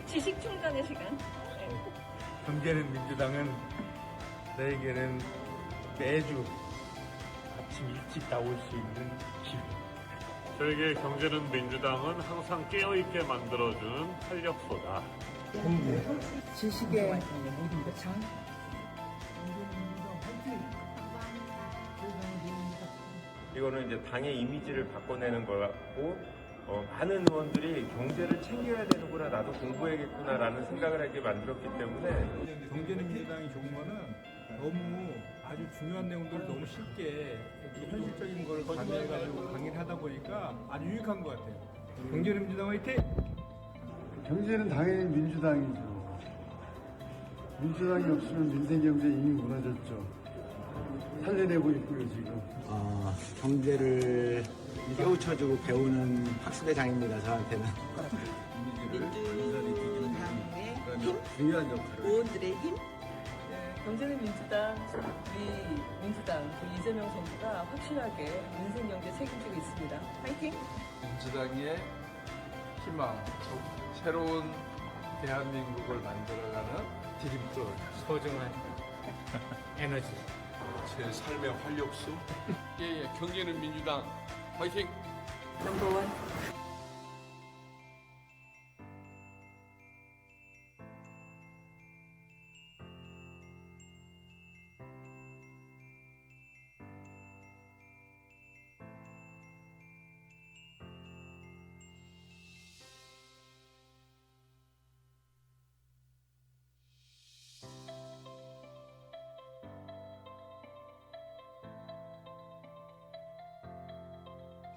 지식 충전의 시간. 네. 경제는 민주당은 너에게는 매주 아침 일찍 나올 수 있는 길. 저에게 경제는 민주당은 항상 깨어있게 만들어준 활력소다. 지식의 장. 이거는 이제 당의 이미지를 바꿔내는 것 같고, 많은 의원들이 경제를 챙겨야 되는구나, 나도 공부해야겠구나라는 생각을 하게 만들었기 때문에 경제는 민주당이 좋은 거는 너무 아주 중요한 내용들을 너무 쉽게 이렇게 현실적인 걸 가미해가지고 강의를 하다 보니까 아주 유익한 것 같아요. 경제는 민주당 화이팅! 경제는 당연히 민주당이죠. 민주당이 없으면 민생경제 이미 무너졌죠. 살려내고 있고요, 지금. 경제를 깨우쳐주고 배우는 학습의 장입니다, 저한테는. 민주당의 힘, 중요한 역할을. 의원들의 힘. 네, 경제는 민주당, 우리 민주당, 그 이재명 정부가 확실하게 민생 경제 책임지고 있습니다. 화이팅! 민주당의 희망, 새로운 대한민국을 만들어가는 디딤돌, 소중한 에너지. 제 삶의 활력소. 경제는 민주당 화이팅! 넘버원.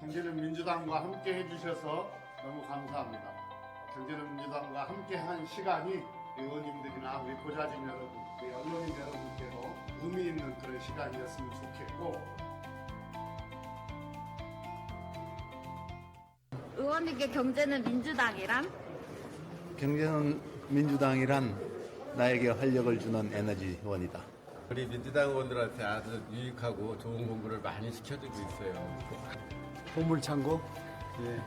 경제는 민주당과 함께 해주셔서 너무 감사합니다. 경제는 민주당과 함께한 시간이 의원님들이나 우리 보좌진 여러분, 우리 언론인 여러분께도 의미 있는 그런 시간이었으면 좋겠고, 의원님께 경제는 민주당이란? 경제는 민주당이란 나에게 활력을 주는 에너지원이다. 우리 민주당 의원들한테 아주 유익하고 좋은 공부를 많이 시켜주고 있어요. 보물창고? 예.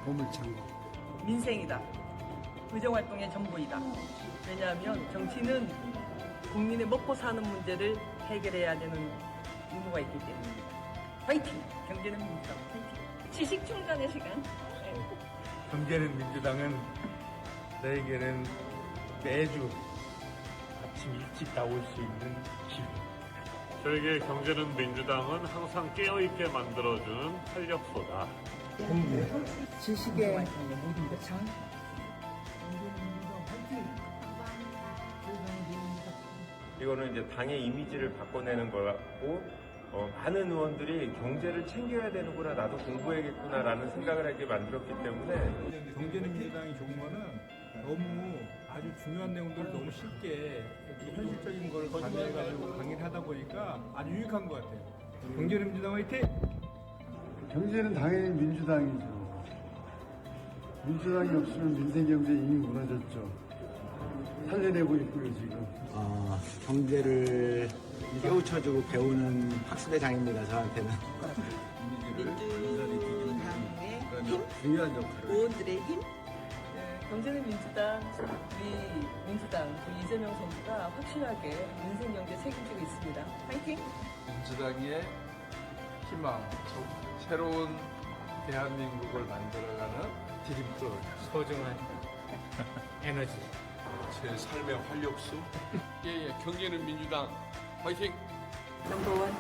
보물창고. 민생이다. 의정활동의 전부이다. 왜냐하면 정치는 국민의 먹고 사는 문제를 해결해야 되는 의무가 있기 때문입니다. 화이팅! 경제는 민주당 화이팅! 지식 충전의 시간. 네. 경제는 민주당은 너에게는 매주 아침 일찍 나올 수 있는 길. 저에게 경제는 민주당은 항상 깨어있게 만들어준 활력소다. 지식의 장. 이거는 이제 당의 이미지를 바꿔내는 것 같고, 많은 의원들이 경제를 챙겨야 되는구나, 나도 공부해야겠구나라는 생각을 하게 만들었기 때문에 경제는 민주당이 좋은 거는 너무 아주 중요한 내용들을 너무 쉽게 이렇게 현실적인 걸 가미해가지고 강의를 하다 보니까 아주 유익한 것 같아요. 경제는 민주당 화이팅! 경제는 당연히 민주당이죠. 민주당이 없으면 민생경제 이미 무너졌죠. 살려내고 있고요, 지금. 경제를 깨우쳐주고 배우는 학습의 장입니다, 저한테는. 민주당의 힘, 중요한 역할을. 의원들의 힘. 네, 경제는 민주당, 우리 민주당, 그 이재명 정부가 확실하게 민생 경제 책임지고 있습니다. 화이팅! 민주당의 희망, 새로운 대한민국을 만들어가는 디딤돌, 소중한 에너지. 제 삶의 활력소. 경제는 민주당 화이팅! 넘버원.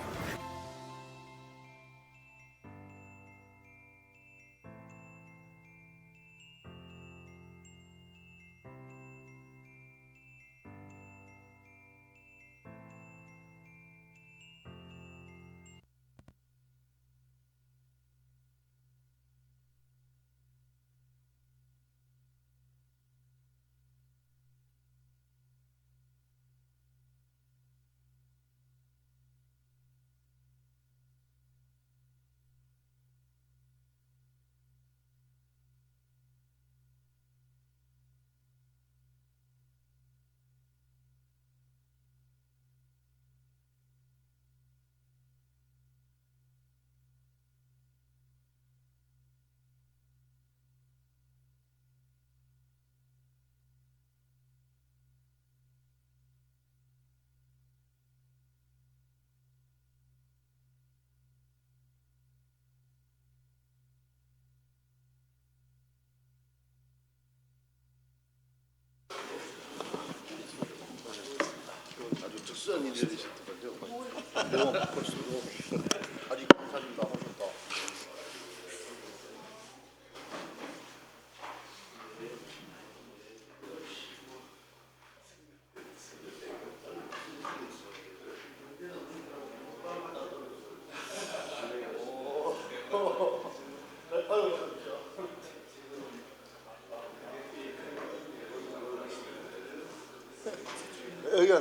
여기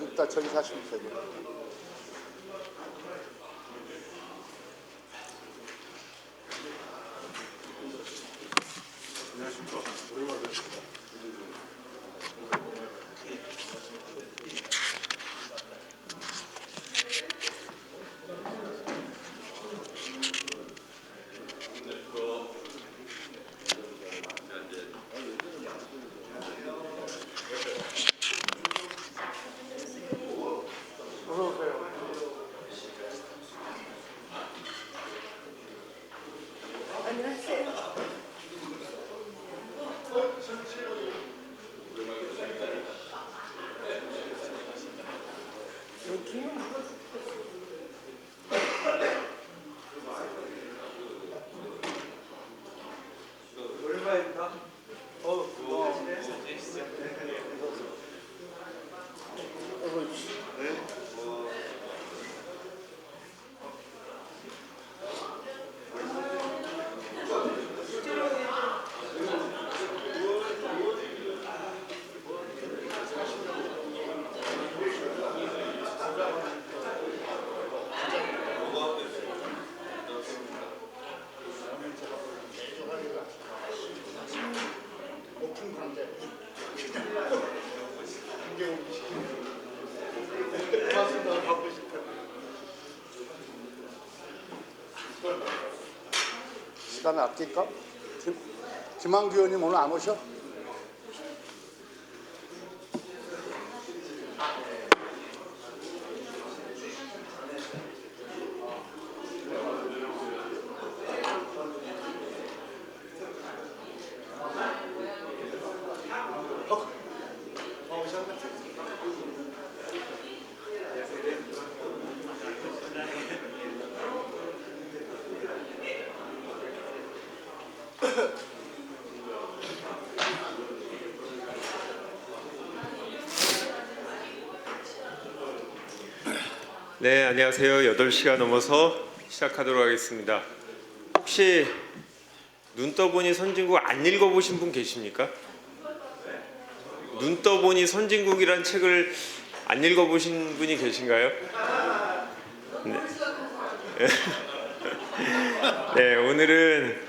일단 저기 사시면 되고. 시간을 아낄까? 김한규 의원님 오늘 안 오셔? 네, 안녕하세요. 8시가 넘어서 시작하도록 하겠습니다. 혹시 눈 떠보니 선진국 안 읽어보신 분 계십니까? 눈 떠보니 선진국이란 책을 안 읽어보신 분이 계신가요? 네, 네 오늘은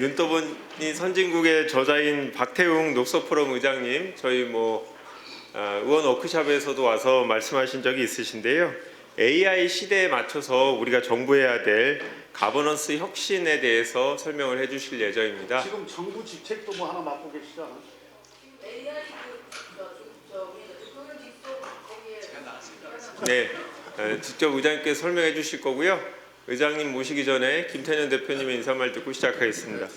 눈 떠보니 선진국의 저자인 박태웅 녹서포럼 의장님, 저희 의원 워크숍에서도 와서 말씀하신 적이 있으신데요. AI 시대에 맞춰서 우리가 정부해야 될 가버넌스 혁신에 대해서 설명을 해주실 예정입니다. 지금 정부 직책도 뭐 하나 맡고 계시잖아. 네, 직접 의장님께서 설명해 주실 거고요. 의장님 모시기 전에 김태년 대표님의 인사말 듣고 시작하겠습니다.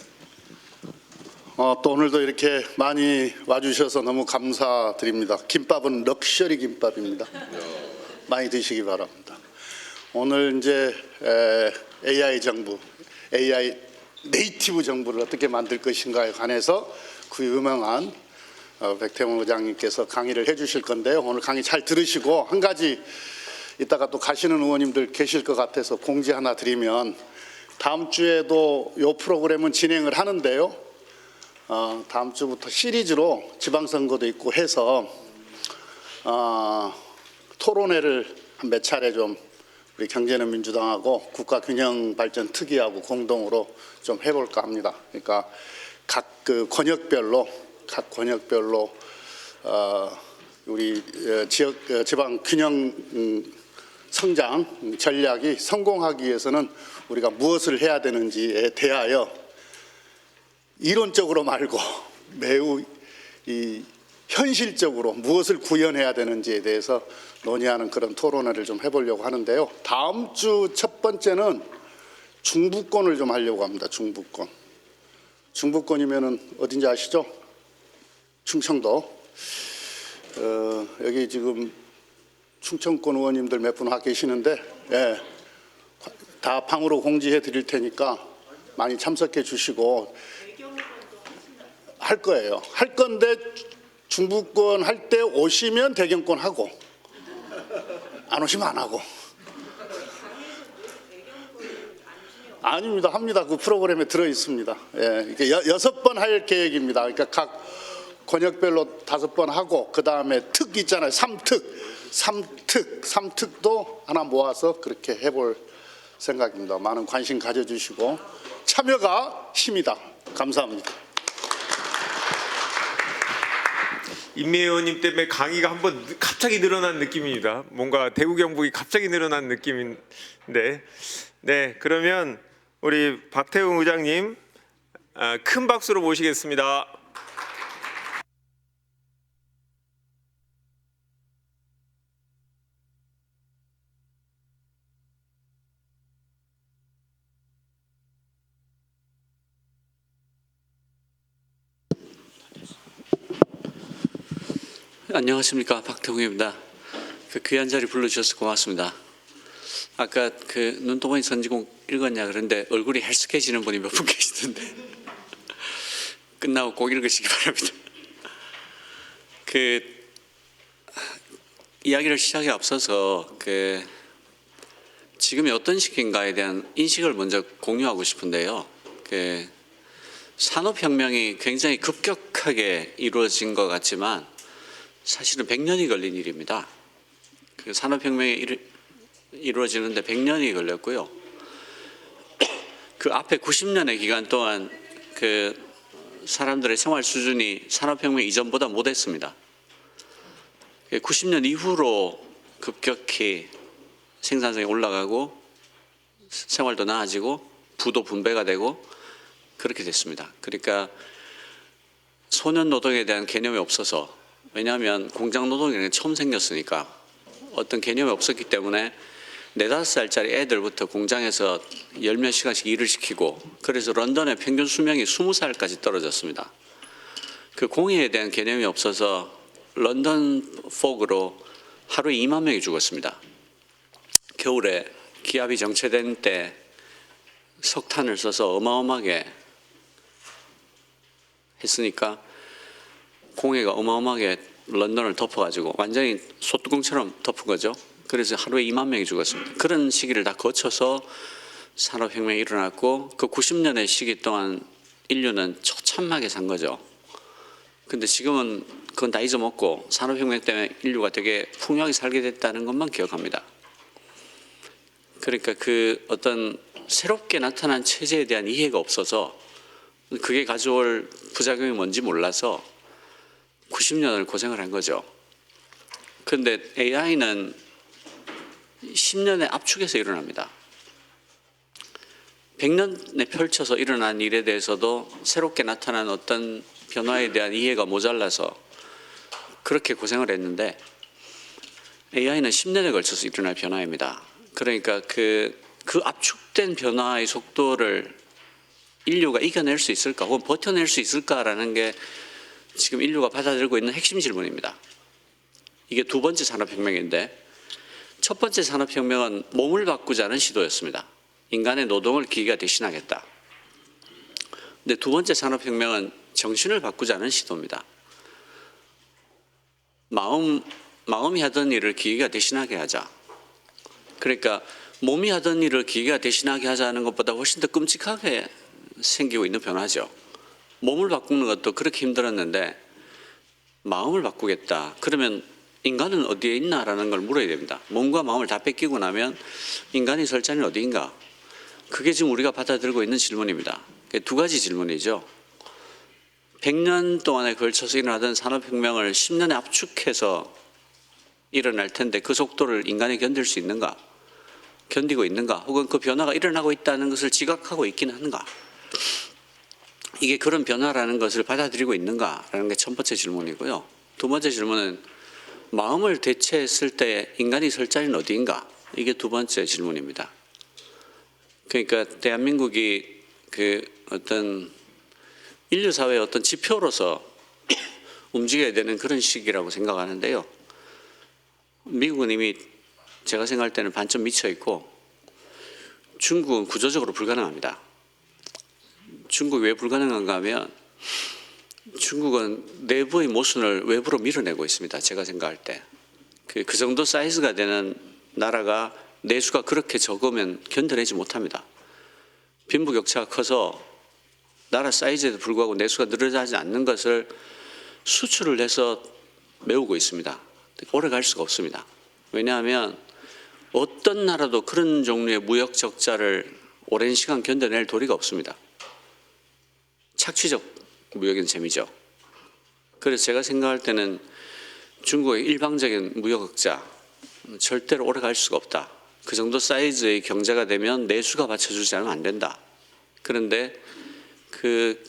또 오늘도 이렇게 많이 와주셔서 너무 감사드립니다. 김밥은 럭셔리 김밥입니다. 많이 드시기 바랍니다. 오늘 이제 AI 정부, AI 네이티브 정부를 어떻게 만들 것인가에 관해서 그 유명한 백태웅 의장님께서 강의를 해주실 건데요. 오늘 강의 잘 들으시고 한 가지 이따가 또 가시는 의원님들 계실 것 같아서 공지 하나 드리면 다음 주에도 이 프로그램은 진행을 하는데요. 다음 주부터 시리즈로 지방선거도 있고 해서 토론회를 한 몇 차례 좀 우리 경제는 민주당하고 국가균형발전특위하고 공동으로 좀 해볼까 합니다. 그러니까 각 권역별로 우리 지방 균형 성장 전략이 성공하기 위해서는 우리가 무엇을 해야 되는지에 대하여 이론적으로 말고 매우 현실적으로 무엇을 구현해야 되는지에 대해서 논의하는 그런 토론회를 좀 해보려고 하는데요. 다음 주 첫 번째는 중부권을 좀 하려고 합니다. 중부권이면은 어딘지 아시죠? 충청도. 여기 지금 충청권 의원님들 몇 분 와 계시는데, 다 방으로 공지해 드릴 테니까 많이 참석해 주시고 할 거예요. 할 건데 중부권 할 때 오시면 대경권 하고 안 오시면 안 하고. 아닙니다. 합니다. 그 프로그램에 들어 있습니다. 이게 6번 할 계획입니다. 그러니까 각 권역별로 5번 하고 그 다음에 특 있잖아요. 3특도 하나 모아서 그렇게 해볼 생각입니다. 많은 관심 가져주시고 참여가 힘이다. 감사합니다. 임미애 의원님 때문에 강의가 한번 갑자기 늘어난 느낌입니다. 뭔가 대구 경북이 갑자기 늘어난 느낌인데, 네, 그러면 우리 박태웅 의장님 큰 박수로 모시겠습니다. 안녕하십니까, 박태웅입니다. 귀한 자리 불러주셔서 고맙습니다. 아까 눈동이 선지공 읽었냐 그런데 얼굴이 헬쓱해지는 분이 몇 분 계시던데 끝나고 꼭 읽으시기 바랍니다. 이야기를 시작에 앞서서 지금이 어떤 시기인가에 대한 인식을 먼저 공유하고 싶은데요. 산업혁명이 굉장히 급격하게 이루어진 것 같지만 사실은 100년이 걸린 일입니다. 산업혁명이 이루어지는데 100년이 걸렸고요. 그 앞에 90년의 기간 동안 사람들의 생활 수준이 산업혁명 이전보다 못했습니다. 90년 이후로 급격히 생산성이 올라가고 생활도 나아지고 부도 분배가 되고 그렇게 됐습니다. 그러니까 소년 노동에 대한 개념이 없어서, 왜냐하면 공장 노동이 처음 생겼으니까 어떤 개념이 없었기 때문에 4, 5살짜리 애들부터 공장에서 10몇 시간씩 일을 시키고, 그래서 런던의 평균 수명이 20살까지 떨어졌습니다. 그 공해에 대한 개념이 없어서 런던 폭으로 하루에 2만 명이 죽었습니다. 겨울에 기압이 정체된 때 석탄을 써서 어마어마하게 했으니까 공해가 어마어마하게 런던을 덮어가지고 완전히 소뚜껑처럼 덮은 거죠. 그래서 하루에 2만 명이 죽었습니다. 그런 시기를 다 거쳐서 산업혁명이 일어났고 그 90년의 시기 동안 인류는 처참하게 산 거죠. 근데 지금은 그건 다 잊어먹고 산업혁명 때문에 인류가 되게 풍요하게 살게 됐다는 것만 기억합니다. 그러니까 어떤 새롭게 나타난 체제에 대한 이해가 없어서 그게 가져올 부작용이 뭔지 몰라서 90년을 고생을 한 거죠. 그런데 AI는 10년의 압축에서 일어납니다. 100년에 펼쳐서 일어난 일에 대해서도 새롭게 나타난 어떤 변화에 대한 이해가 모자라서 그렇게 고생을 했는데 AI는 10년에 걸쳐서 일어날 변화입니다. 그러니까 그 압축된 변화의 속도를 인류가 이겨낼 수 있을까 혹은 버텨낼 수 있을까라는 게 지금 인류가 받아들이고 있는 핵심 질문입니다. 이게 두 번째 산업혁명인데 첫 번째 산업혁명은 몸을 바꾸자는 시도였습니다. 인간의 노동을 기계가 대신하겠다. 근데 두 번째 산업혁명은 정신을 바꾸자는 시도입니다. 마음이 하던 일을 기계가 대신하게 하자. 그러니까 몸이 하던 일을 기계가 대신하게 하자는 것보다 훨씬 더 끔찍하게 생기고 있는 변화죠. 몸을 바꾸는 것도 그렇게 힘들었는데 마음을 바꾸겠다. 그러면 인간은 어디에 있나라는 걸 물어야 됩니다. 몸과 마음을 다 뺏기고 나면 인간이 설 자리는 어디인가? 그게 지금 우리가 받아들이고 있는 질문입니다. 두 가지 질문이죠. 100년 동안에 걸쳐서 일어나던 산업혁명을 10년에 압축해서 일어날 텐데 그 속도를 인간이 견딜 수 있는가? 견디고 있는가? 혹은 그 변화가 일어나고 있다는 것을 지각하고 있긴 한가? 이게 그런 변화라는 것을 받아들이고 있는가라는 게 첫 번째 질문이고요. 두 번째 질문은 마음을 대체했을 때 인간이 설 자리는 어디인가? 이게 두 번째 질문입니다. 그러니까 대한민국이 어떤 인류 사회의 어떤 지표로서 움직여야 되는 그런 시기라고 생각하는데요. 미국은 이미 제가 생각할 때는 반쯤 미쳐 있고 중국은 구조적으로 불가능합니다. 중국이 왜 불가능한가 하면 중국은 내부의 모순을 외부로 밀어내고 있습니다. 제가 생각할 때. 그 정도 사이즈가 되는 나라가 내수가 그렇게 적으면 견뎌내지 못합니다. 빈부격차가 커서 나라 사이즈에도 불구하고 내수가 늘어나지 않는 것을 수출을 해서 메우고 있습니다. 오래 갈 수가 없습니다. 왜냐하면 어떤 나라도 그런 종류의 무역 적자를 오랜 시간 견뎌낼 도리가 없습니다. 착취적 무역인 셈이죠. 그래서 제가 생각할 때는 중국의 일방적인 무역 적자 절대로 오래 갈 수가 없다. 그 정도 사이즈의 경제가 되면 내수가 받쳐주지 않으면 안 된다. 그런데 그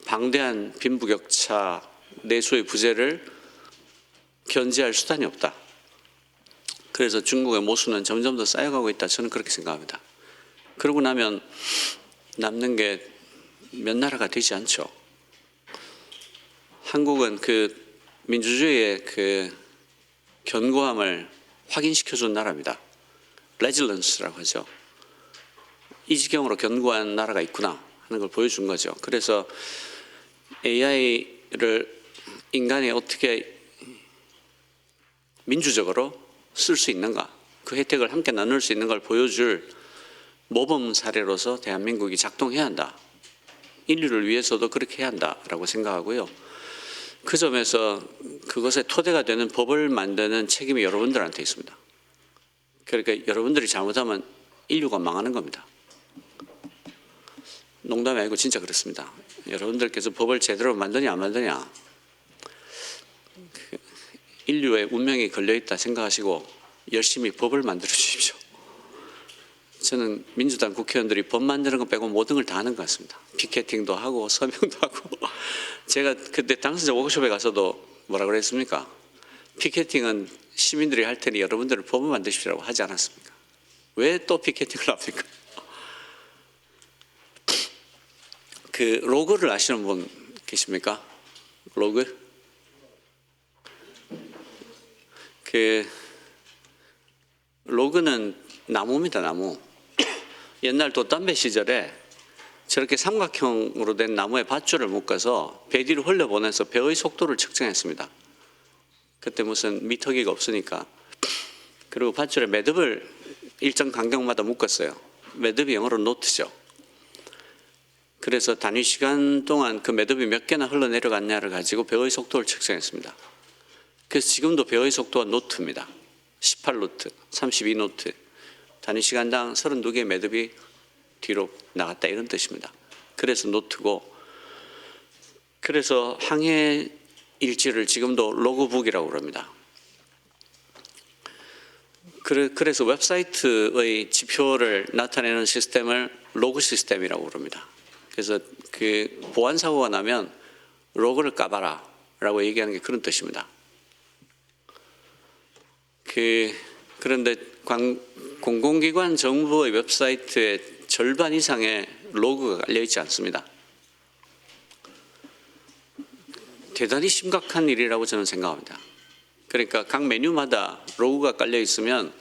방대한 빈부격차, 내수의 부재를 견제할 수단이 없다. 그래서 중국의 모수는 점점 더 쌓여가고 있다. 저는 그렇게 생각합니다. 그러고 나면 남는 게 몇 나라가 되지 않죠. 한국은 그 민주주의의 그 견고함을 확인시켜준 나라입니다. 레질런스라고 하죠. 이 지경으로 견고한 나라가 있구나 하는 걸 보여준 거죠. 그래서 AI를 인간이 어떻게 민주적으로 쓸 수 있는가, 그 혜택을 함께 나눌 수 있는 걸 보여줄 모범 사례로서 대한민국이 작동해야 한다. 인류를 위해서도 그렇게 해야 한다라고 생각하고요. 그 점에서 그것의 토대가 되는 법을 만드는 책임이 여러분들한테 있습니다. 그러니까 여러분들이 잘못하면 인류가 망하는 겁니다. 농담이 아니고 진짜 그렇습니다. 여러분들께서 법을 제대로 만드냐 안 만드냐, 인류의 운명이 걸려있다 생각하시고 열심히 법을 만들어 주십시오. 저는 민주당 국회의원들이 법 만드는 거 빼고 모든 걸 다 하는 것 같습니다. 피켓팅도 하고 서명도 하고. 제가 그때 당선자 워크숍에 가서도 뭐라 그랬습니까? 피켓팅은 시민들이 할 테니 여러분들은 법을 만드십시오라고 하지 않았습니까? 왜 또 피켓팅을 합니까? 그 로그를 아시는 분 계십니까? 로그? 그 로그는 나무입니다, 나무. 옛날 돛담배 시절에 저렇게 삼각형으로 된 나무에 밧줄을 묶어서 배 뒤로 흘려보내서 배의 속도를 측정했습니다. 그때 무슨 미터기가 없으니까. 그리고 밧줄에 매듭을 일정 간격마다 묶었어요. 매듭이 영어로 노트죠. 그래서 단위 시간 동안 그 매듭이 몇 개나 흘러내려갔냐를 가지고 배의 속도를 측정했습니다. 그래서 지금도 배의 속도가 노트입니다. 18노트, 32노트. 단위 시간당 32개의 매듭이 뒤로 나갔다 이런 뜻입니다. 그래서 노트고, 그래서 항해 일지를 지금도 로그북이라고 그럽니다. 그래서 웹사이트의 지표를 나타내는 시스템을 로그 시스템이라고 그럽니다. 그래서 그 보안 사고가 나면 로그를 까봐라 라고 얘기하는 게 그런 뜻입니다. 그런데 공공기관 정부의 웹사이트에 절반 이상의 로그가 깔려 있지 않습니다. 대단히 심각한 일이라고 저는 생각합니다. 그러니까 각 메뉴마다 로그가 깔려 있으면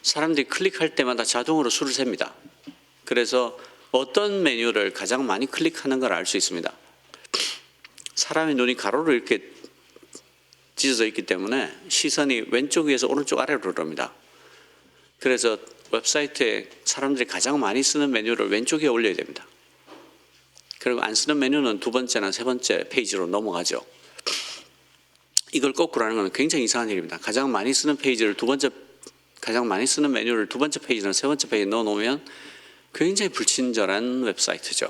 사람들이 클릭할 때마다 자동으로 수를 셉니다. 그래서 어떤 메뉴를 가장 많이 클릭하는 걸 알 수 있습니다. 사람의 눈이 가로로 이렇게 찢어져 있기 때문에 시선이 왼쪽 위에서 오른쪽 아래로 흐릅니다. 그래서 웹사이트에 사람들이 가장 많이 쓰는 메뉴를 왼쪽에 올려야 됩니다. 그리고 안 쓰는 메뉴는 두 번째나 세 번째 페이지로 넘어가죠. 이걸 거꾸로 하는 건 굉장히 이상한 일입니다. 가장 많이 쓰는 페이지를 가장 많이 쓰는 메뉴를 두 번째 페이지나 세 번째 페이지에 넣어 놓으면 굉장히 불친절한 웹사이트죠.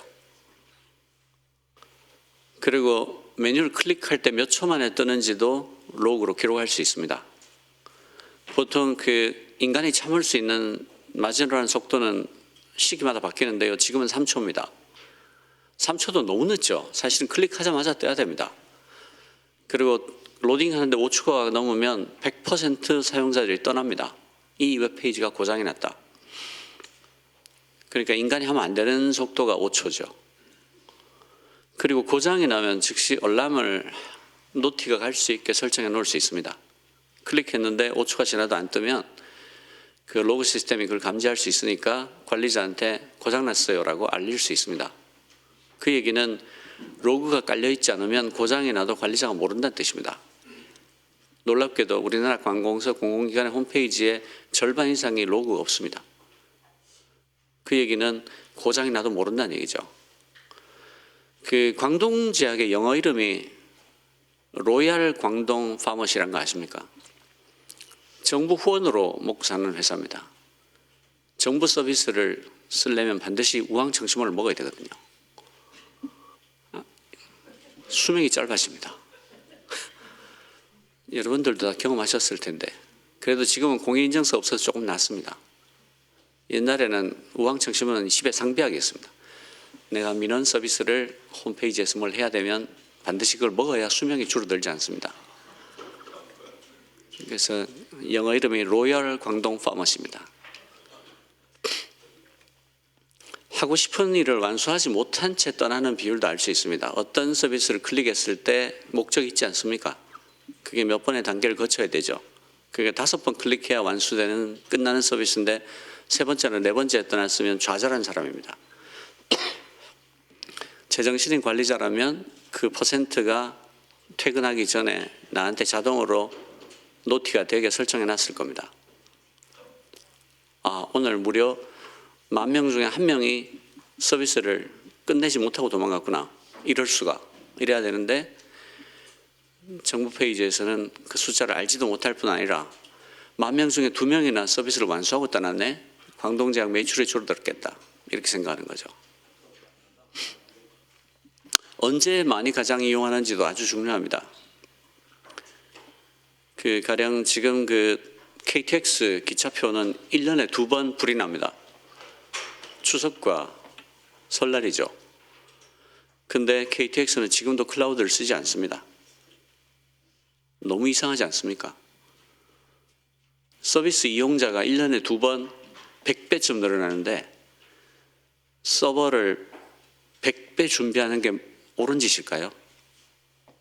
그리고 메뉴를 클릭할 때 몇 초 만에 뜨는지도 로그로 기록할 수 있습니다. 보통 그 인간이 참을 수 있는 마지노라는 속도는 시기마다 바뀌는데요. 지금은 3초입니다. 3초도 너무 늦죠. 사실은 클릭하자마자 떠야 됩니다. 그리고 로딩하는데 5초가 넘으면 100% 사용자들이 떠납니다. 이 웹페이지가 고장이 났다. 그러니까 인간이 하면 안 되는 속도가 5초죠. 그리고 고장이 나면 즉시 알람을 노티가 갈 수 있게 설정해 놓을 수 있습니다. 클릭했는데 5초가 지나도 안 뜨면 그 로그 시스템이 그걸 감지할 수 있으니까 관리자한테 고장났어요라고 알릴 수 있습니다. 그 얘기는 로그가 깔려있지 않으면 고장이 나도 관리자가 모른다는 뜻입니다. 놀랍게도 우리나라 관공서 공공기관의 홈페이지에 절반 이상이 로그가 없습니다. 그 얘기는 고장이 나도 모른다는 얘기죠. 그 광동제약의 영어 이름이 로얄 광동 파머시란 거 아십니까? 정부 후원으로 먹고 사는 회사입니다. 정부 서비스를 쓰려면 반드시 우황청심원을 먹어야 되거든요. 수명이 짧아집니다. 여러분들도 다 경험하셨을 텐데 그래도 지금은 공인인증서 없어서 조금 낫습니다. 옛날에는 우황청심원은 10배 상비하겠습니다. 내가 민원 서비스를 홈페이지에서 뭘 해야 되면 반드시 그걸 먹어야 수명이 줄어들지 않습니다. 그래서 영어 이름이 로열 광동 파머시입니다. 하고 싶은 일을 완수하지 못한 채 떠나는 비율도 알 수 있습니다. 어떤 서비스를 클릭했을 때 목적이 있지 않습니까? 그게 몇 번의 단계를 거쳐야 되죠. 그게 5번 클릭해야 완수되는 끝나는 서비스인데 3번째나 4번째에 떠났으면 좌절한 사람입니다. 제정신인 관리자라면 그 퍼센트가 퇴근하기 전에 나한테 자동으로 노티가 되게 설정해 놨을 겁니다. 아, 오늘 무려 10,000명 중에 1명이 서비스를 끝내지 못하고 도망갔구나. 이럴 수가. 이래야 되는데 정부 페이지에서는 그 숫자를 알지도 못할 뿐 아니라 10,000명 중에 2명이나 서비스를 완수하고 떠났네. 광동제약 매출이 줄어들었겠다. 이렇게 생각하는 거죠. 언제 많이 가장 이용하는지도 아주 중요합니다. 그 가령 지금 그 KTX 기차표는 1년에 2번 불이 납니다. 추석과 설날이죠. 근데 KTX는 지금도 클라우드를 쓰지 않습니다. 너무 이상하지 않습니까? 서비스 이용자가 1년에 2번 100배쯤 늘어나는데 서버를 100배 준비하는 게 옳은 짓일까요?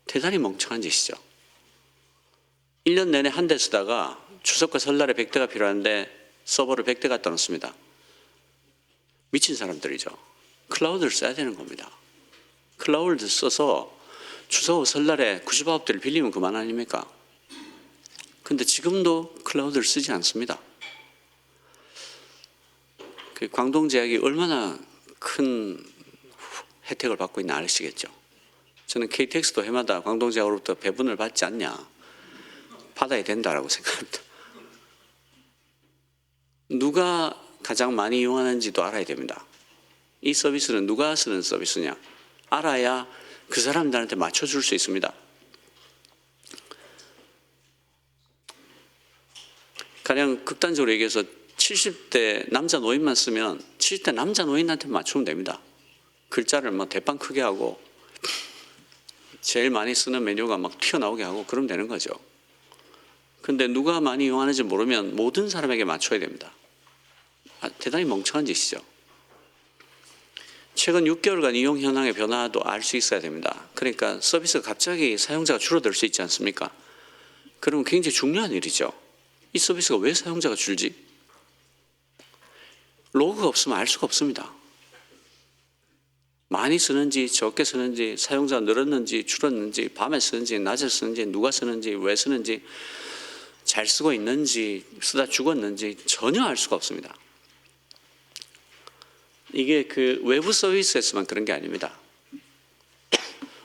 대단히 멍청한 짓이죠. 1년 내내 한 대 쓰다가 추석과 설날에 100대가 필요한데 서버를 100대 갖다 놓습니다. 미친 사람들이죠. 클라우드를 써야 되는 겁니다. 클라우드를 써서 추석 설날에 99대를 빌리면 그만 아닙니까? 근데 지금도 클라우드를 쓰지 않습니다. 그 광동제약이 얼마나 큰 혜택을 받고 있나 아시겠죠? 저는 KTX도 해마다 광동제약으로부터 배분을 받지 않냐, 받아야 된다라고 생각합니다. 누가 가장 많이 이용하는지도 알아야 됩니다. 이 서비스는 누가 쓰는 서비스냐 알아야 그 사람들한테 맞춰줄 수 있습니다. 가령 극단적으로 얘기해서 70대 남자 노인만 쓰면 70대 남자 노인한테 맞추면 됩니다. 글자를 뭐 대빵 크게 하고 제일 많이 쓰는 메뉴가 막 튀어나오게 하고 그러면 되는 거죠. 근데 누가 많이 이용하는지 모르면 모든 사람에게 맞춰야 됩니다. 대단히 멍청한 짓이죠. 최근 6개월간 이용 현황의 변화도 알 수 있어야 됩니다. 그러니까 서비스가 갑자기 사용자가 줄어들 수 있지 않습니까? 그러면 굉장히 중요한 일이죠. 이 서비스가 왜 사용자가 줄지? 로그가 없으면 알 수가 없습니다. 많이 쓰는지 적게 쓰는지 사용자가 늘었는지 줄었는지 밤에 쓰는지 낮에 쓰는지 누가 쓰는지 왜 쓰는지 잘 쓰고 있는지 쓰다 죽었는지 전혀 알 수가 없습니다. 이게 그 외부 서비스에서만 그런 게 아닙니다.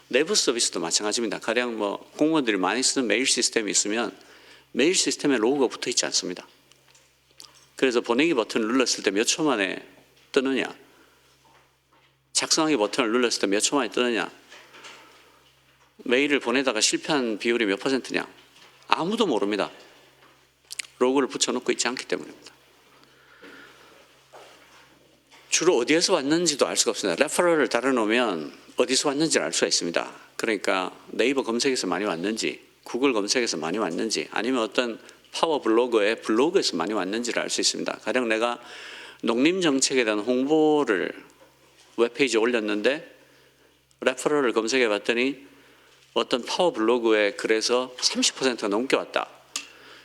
내부 서비스도 마찬가지입니다. 가령 뭐 공무원들이 많이 쓰는 메일 시스템이 있으면 메일 시스템에 로고가 붙어 있지 않습니다. 그래서 보내기 버튼을 눌렀을 때 몇 초 만에 뜨느냐, 작성하기 버튼을 눌렀을 때 몇 초 만에 뜨느냐, 메일을 보내다가 실패한 비율이 몇 %냐 아무도 모릅니다. 로고를 붙여놓고 있지 않기 때문입니다. 주로 어디에서 왔는지도 알 수가 없습니다. 레퍼럴을 달아놓으면 어디서 왔는지를 알 수가 있습니다. 그러니까 네이버 검색에서 많이 왔는지, 구글 검색에서 많이 왔는지, 아니면 어떤 파워 블로그의 블로그에서 많이 왔는지를 알 수 있습니다. 가령 내가 농림정책에 대한 홍보를 웹페이지에 올렸는데 레퍼럴을 검색해 봤더니 어떤 파워 블로그의 글에서 30%가 넘게 왔다.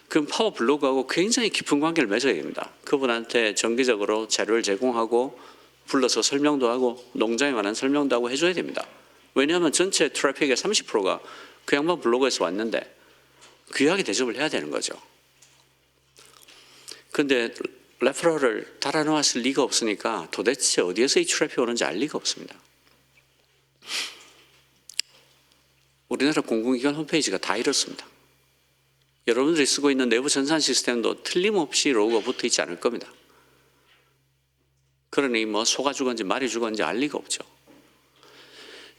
그럼 파워 블로그하고 굉장히 깊은 관계를 맺어야 됩니다. 그분한테 정기적으로 자료를 제공하고 불러서 설명도 하고 농장에 관한 설명도 하고 해줘야 됩니다. 왜냐하면 전체 트래픽의 30%가 그 양반 블로그에서 왔는데 그 이야기 대접을 해야 되는 거죠. 그런데 레퍼럴을 달아놓았을 리가 없으니까 도대체 어디에서 이 트래픽이 오는지 알 리가 없습니다. 우리나라 공공기관 홈페이지가 다 이렇습니다. 여러분들이 쓰고 있는 내부 전산 시스템도 틀림없이 로고가 붙어 있지 않을 겁니다. 그러니 뭐 소가 죽었는지 말이 죽었는지 알 리가 없죠.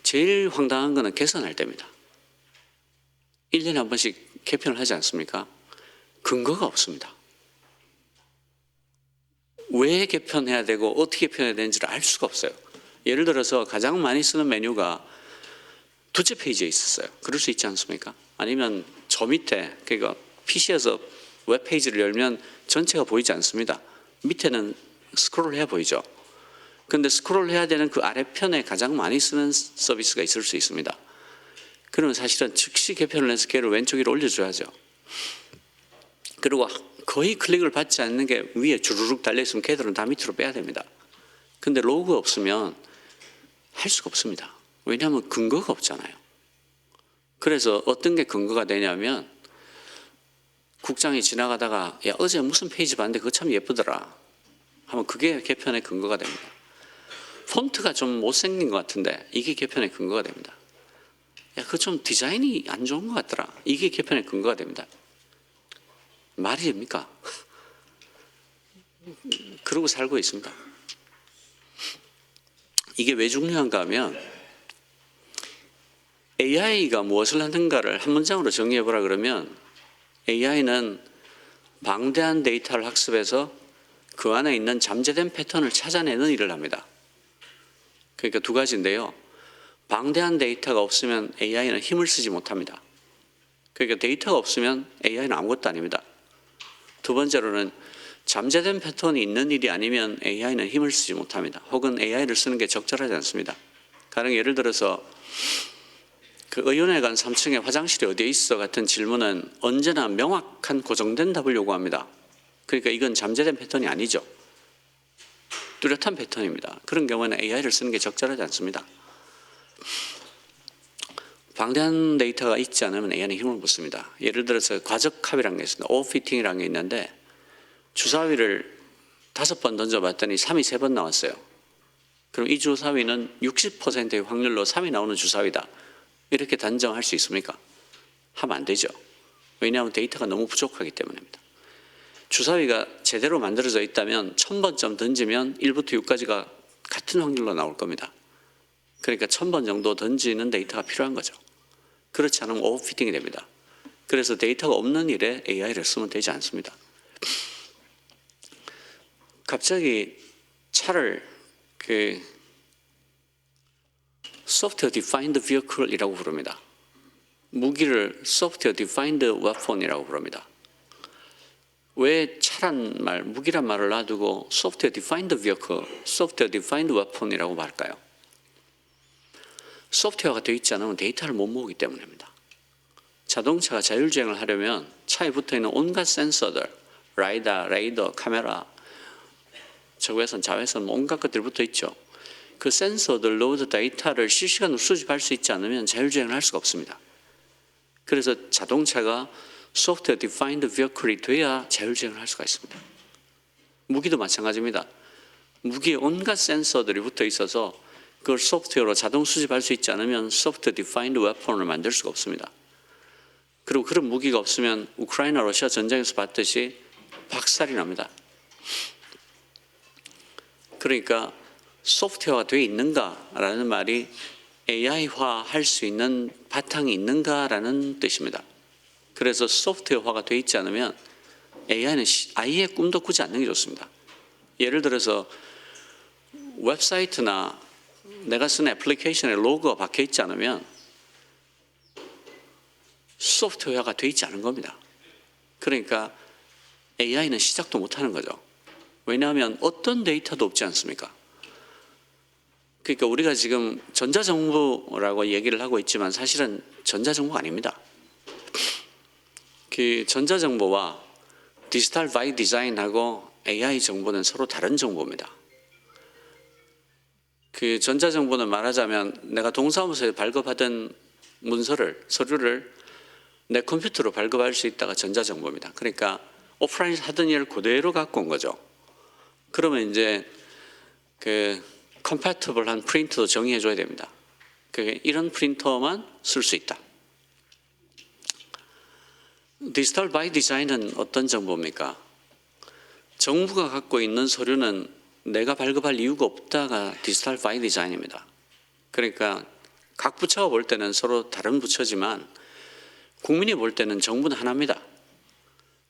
제일 황당한 거는 개선할 때입니다. 1년에 한 번씩 개편을 하지 않습니까? 근거가 없습니다. 왜 개편해야 되고 어떻게 개편해야 되는지를 알 수가 없어요. 예를 들어서 가장 많이 쓰는 메뉴가 두째 페이지에 있었어요. 그럴 수 있지 않습니까? 아니면 저 밑에, 그러니까 PC에서 웹페이지를 열면 전체가 보이지 않습니다. 밑에는 스크롤 해야 보이죠. 근데 스크롤 해야 되는 그 아래편에 가장 많이 쓰는 서비스가 있을 수 있습니다. 그러면 사실은 즉시 개편을 해서 걔를 왼쪽 위로 올려줘야죠. 그리고 거의 클릭을 받지 않는 게 위에 주르륵 달려있으면 걔들은 다 밑으로 빼야 됩니다. 근데 로그가 없으면 할 수가 없습니다. 왜냐하면 근거가 없잖아요. 그래서 어떤 게 근거가 되냐면 국장이 지나가다가 야 어제 무슨 페이지 봤는데 그거 참 예쁘더라 하면 그게 개편의 근거가 됩니다. 폰트가 좀 못생긴 것 같은데 이게 개편의 근거가 됩니다. 야 그거 좀 디자인이 안 좋은 것 같더라. 이게 개편의 근거가 됩니다. 말이 됩니까? 그러고 살고 있습니다. 이게 왜 중요한가 하면 AI가 무엇을 하는가를 한 문장으로 정리해보라 그러면 AI는 방대한 데이터를 학습해서 그 안에 있는 잠재된 패턴을 찾아내는 일을 합니다. 그러니까 두 가지인데요. 방대한 데이터가 없으면 AI는 힘을 쓰지 못합니다. 그러니까 데이터가 없으면 AI는 아무것도 아닙니다. 두 번째로는 잠재된 패턴이 있는 일이 아니면 AI는 힘을 쓰지 못합니다. 혹은 AI를 쓰는 게 적절하지 않습니다. 가령 예를 들어서 그 의원회관 3층에 화장실이 어디에 있어 같은 질문은 언제나 명확한 고정된 답을 요구합니다. 그러니까 이건 잠재된 패턴이 아니죠. 뚜렷한 패턴입니다. 그런 경우에는 AI를 쓰는 게 적절하지 않습니다. 방대한 데이터가 있지 않으면 AI는 힘을 못 씁니다. 예를 들어서 과적합이라는 게 있습니다. 오피팅이라는 게 있는데 주사위를 5번 던져봤더니 3이 3번 나왔어요. 그럼 이 주사위는 60%의 확률로 3이 나오는 주사위다. 이렇게 단정할 수 있습니까? 하면 안 되죠. 왜냐하면 데이터가 너무 부족하기 때문입니다. 주사위가 제대로 만들어져 있다면 1000번쯤 던지면 1부터 6까지가 같은 확률로 나올 겁니다. 그러니까 1000번 정도 던지는 데이터가 필요한 거죠. 그렇지 않으면 오버피팅이 됩니다. 그래서 데이터가 없는 일에 AI를 쓰면 되지 않습니다. 갑자기 차를 소프트웨어 디파인드 비어클이라고 부릅니다. 무기를 소프트웨어 디파인드 웨폰이라고 부릅니다. 왜 차란 말, 무기란 말을 놔두고 소프트웨어 디파인드 비어클, 소프트웨어 디파인드 웨폰이라고 말할까요? 소프트웨어가 되어 있지 않으면 데이터를 못 모으기 때문입니다. 자동차가 자율주행을 하려면 차에 붙어있는 온갖 센서들, 라이다, 레이더, 카메라, 적외선, 자외선 온갖 것들이 붙어있죠. 그 센서들, 로드 데이터를 실시간으로 수집할 수 있지 않으면 자율주행을 할 수가 없습니다. 그래서 자동차가 소프트웨어 디파인드 비어클이 돼야 자율주행을 할 수가 있습니다. 무기도 마찬가지입니다. 무기에 온갖 센서들이 붙어 있어서 그걸 소프트웨어로 자동 수집할 수 있지 않으면 소프트웨어 디파인드 웨폰을 만들 수가 없습니다. 그리고 그런 무기가 없으면 우크라이나 러시아 전쟁에서 봤듯이 박살이 납니다. 그러니까 소프트웨어가 되어 있는가라는 말이 AI화할 수 있는 바탕이 있는가라는 뜻입니다. 그래서 소프트웨어화가 되어 있지 않으면 AI는 아예 꿈도 꾸지 않는 게 좋습니다. 예를 들어서 웹사이트나 내가 쓰는 애플리케이션에 로고가 박혀 있지 않으면 소프트웨어가 되어 있지 않은 겁니다. 그러니까 AI는 시작도 못하는 거죠. 왜냐하면 어떤 데이터도 없지 않습니까? 그러니까 우리가 지금 전자정보라고 얘기를 하고 있지만 사실은 전자정보가 아닙니다. 그 전자정보와 디지털 바이 디자인하고 AI 정보는 서로 다른 정보입니다. 그 전자정보는 말하자면 내가 동사무소에 발급하던 문서를, 서류를 내 컴퓨터로 발급할 수 있다가 전자정보입니다. 그러니까 오프라인에서 하던 일을 그대로 갖고 온 거죠. 그러면 이제 그 컴패티블한 프린트도 정의해 줘야 됩니다. 이런 프린터만 쓸 수 있다. 디지털 바이 디자인은 어떤 정보입니까? 정부가 갖고 있는 서류는 내가 발급할 이유가 없다가 디지털 바이 디자인입니다. 그러니까 각 부처가 볼 때는 서로 다른 부처지만 국민이 볼 때는 정부는 하나입니다.